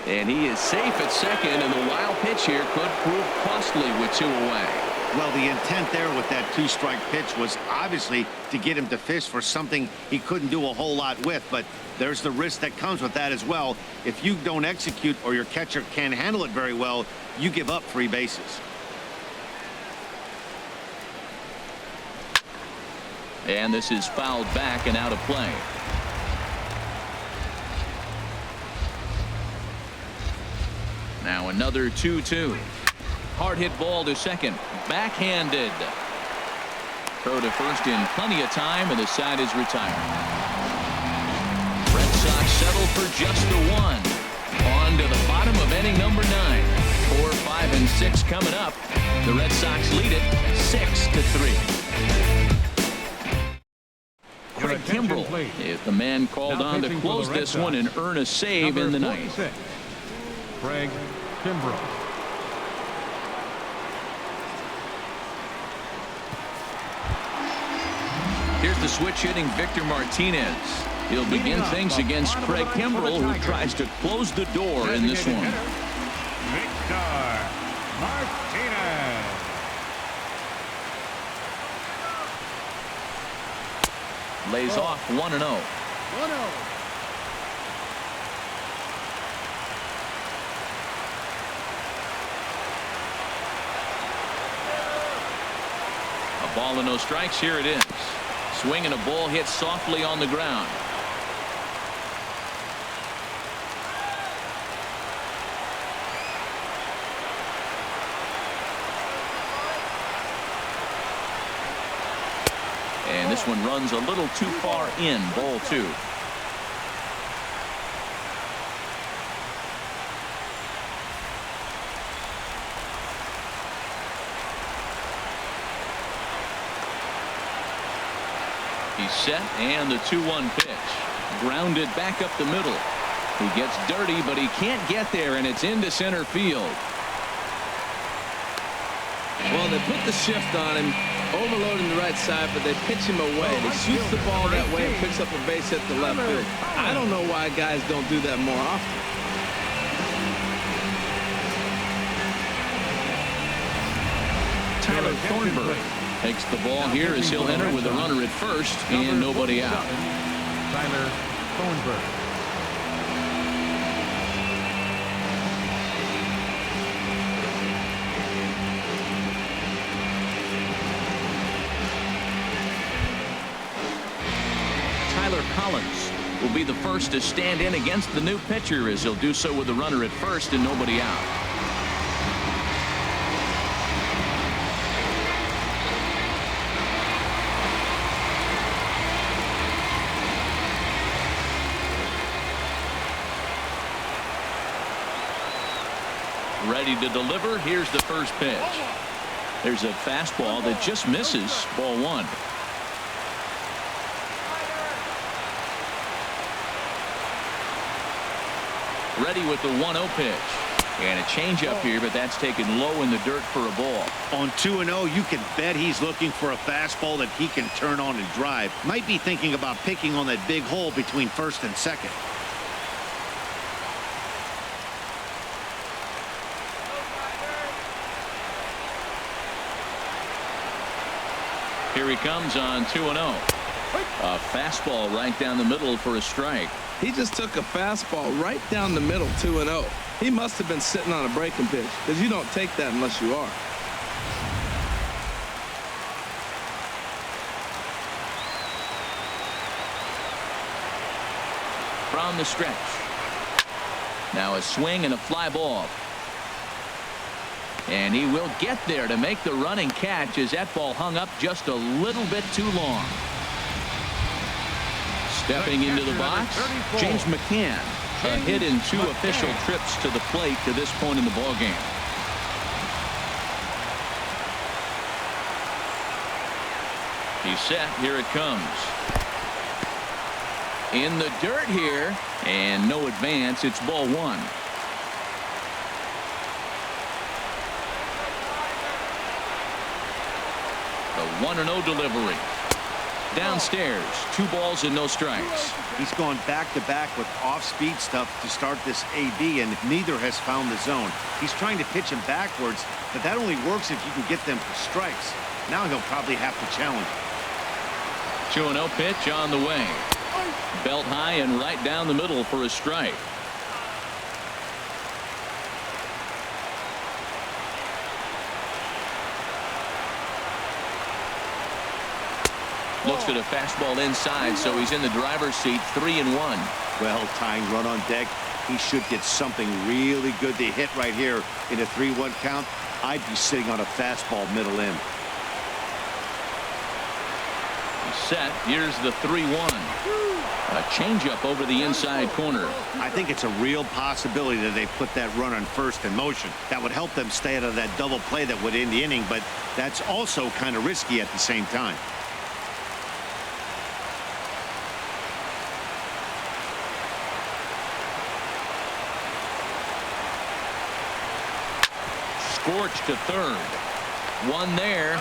And he is safe at second, and the wild pitch here could prove costly with 2 away. Well, the intent there with that 2-strike pitch was obviously to get him to fish for something he couldn't do a whole lot with, but there's the risk that comes with that as well. If you don't execute or your catcher can't handle it very well, you give up 3 bases. And this is fouled back and out of play. Now another 2-2. Hard hit ball to second. Backhanded. Throw to first in plenty of time, and the side is retired. Red Sox settle for just the 1. On to the bottom of inning number 9. 4, 5, and 6 coming up. The Red Sox lead it 6-3. Craig Kimbrell is the man called on to close this one and earn a save in the ninth. Craig Kimbrell. Here's the switch hitting Victor Martinez. He'll begin things against Craig Kimbrell, who tries to close the door in this one. Victor Martinez. Lays off 1-0. 1-0. A ball and no strikes. Here it is. Swinging a ball hit softly on the ground. And this one runs a little too far in. Ball 2. He's set, and the 2-1 pitch. Grounded back up the middle. He gets dirty, but he can't get there, and it's into center field. Well, they put the shift on him, overloading the right side, but they pitch him away. He shoots the ball that way and picks up a base hit to left field. I don't know why guys don't do that more often. Tyler Thornburg takes the ball here as he'll enter with a runner at first and nobody out. Tyler Thornburg. Tyler Collins will be the first to stand in against the new pitcher as he'll do so with a runner at first and nobody out. Ready to deliver. Here's the first pitch. There's a fastball that just misses. Ball 1. Ready with the 1-0 pitch. And a changeup here, but that's taken low in the dirt for a ball. On 2-0, you can bet he's looking for a fastball that he can turn on and drive. Might be thinking about picking on that big hole between first and second. Here he comes on 2-0. A fastball right down the middle for a strike. He just took a fastball right down the middle, 2-0. He must have been sitting on a breaking pitch, because you don't take that unless you are. From the stretch. Now a swing and a fly ball. And he will get there to make the running catch as that ball hung up just a little bit too long. Stepping into the box, James McCann. A hit in 2 official trips to the plate to this point in the ballgame. He's set. Here it comes. In the dirt here, and no advance. It's ball 1. The 1-0 delivery. downstairs. 2 balls and no strikes. He's gone back-to-back with off-speed stuff to start this AB, and neither has found the zone. He's trying to pitch him backwards, but that only works if you can get them for strikes. Now he'll probably have to challenge. 2-0 pitch on the way. Belt high and right down the middle for a strike. Looks at a fastball inside, so he's in the driver's seat. 3-1. Well, tying run on deck. He should get something really good to hit right here in a 3-1 count. I'd be sitting on a fastball middle in. Set. Here's the 3-1. A changeup over the inside corner. I think it's a real possibility that they put that run on first in motion. That would help them stay out of that double play that would end the inning, but that's also kind of risky at the same time. Scorched to third. One there.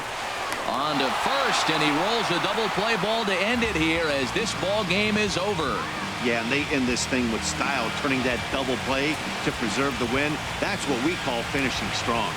On to first, and he rolls a double play ball to end it here as this ball game is over. Yeah, and they end this thing with style, turning that double play to preserve the win. That's what we call finishing strong.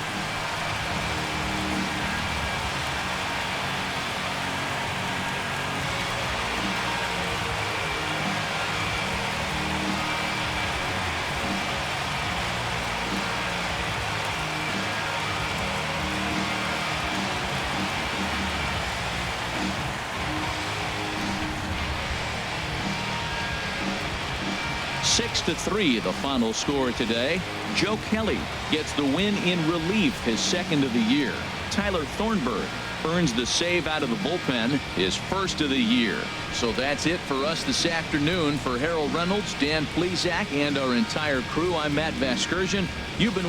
Six to 3, the final score today. Joe Kelly gets the win in relief, his second of the year. Tyler Thornburg earns the save out of the bullpen, his first of the year. So that's it for us this afternoon. For Harold Reynolds, Dan Plesac, and our entire crew, I'm Matt Vasgersian. You've been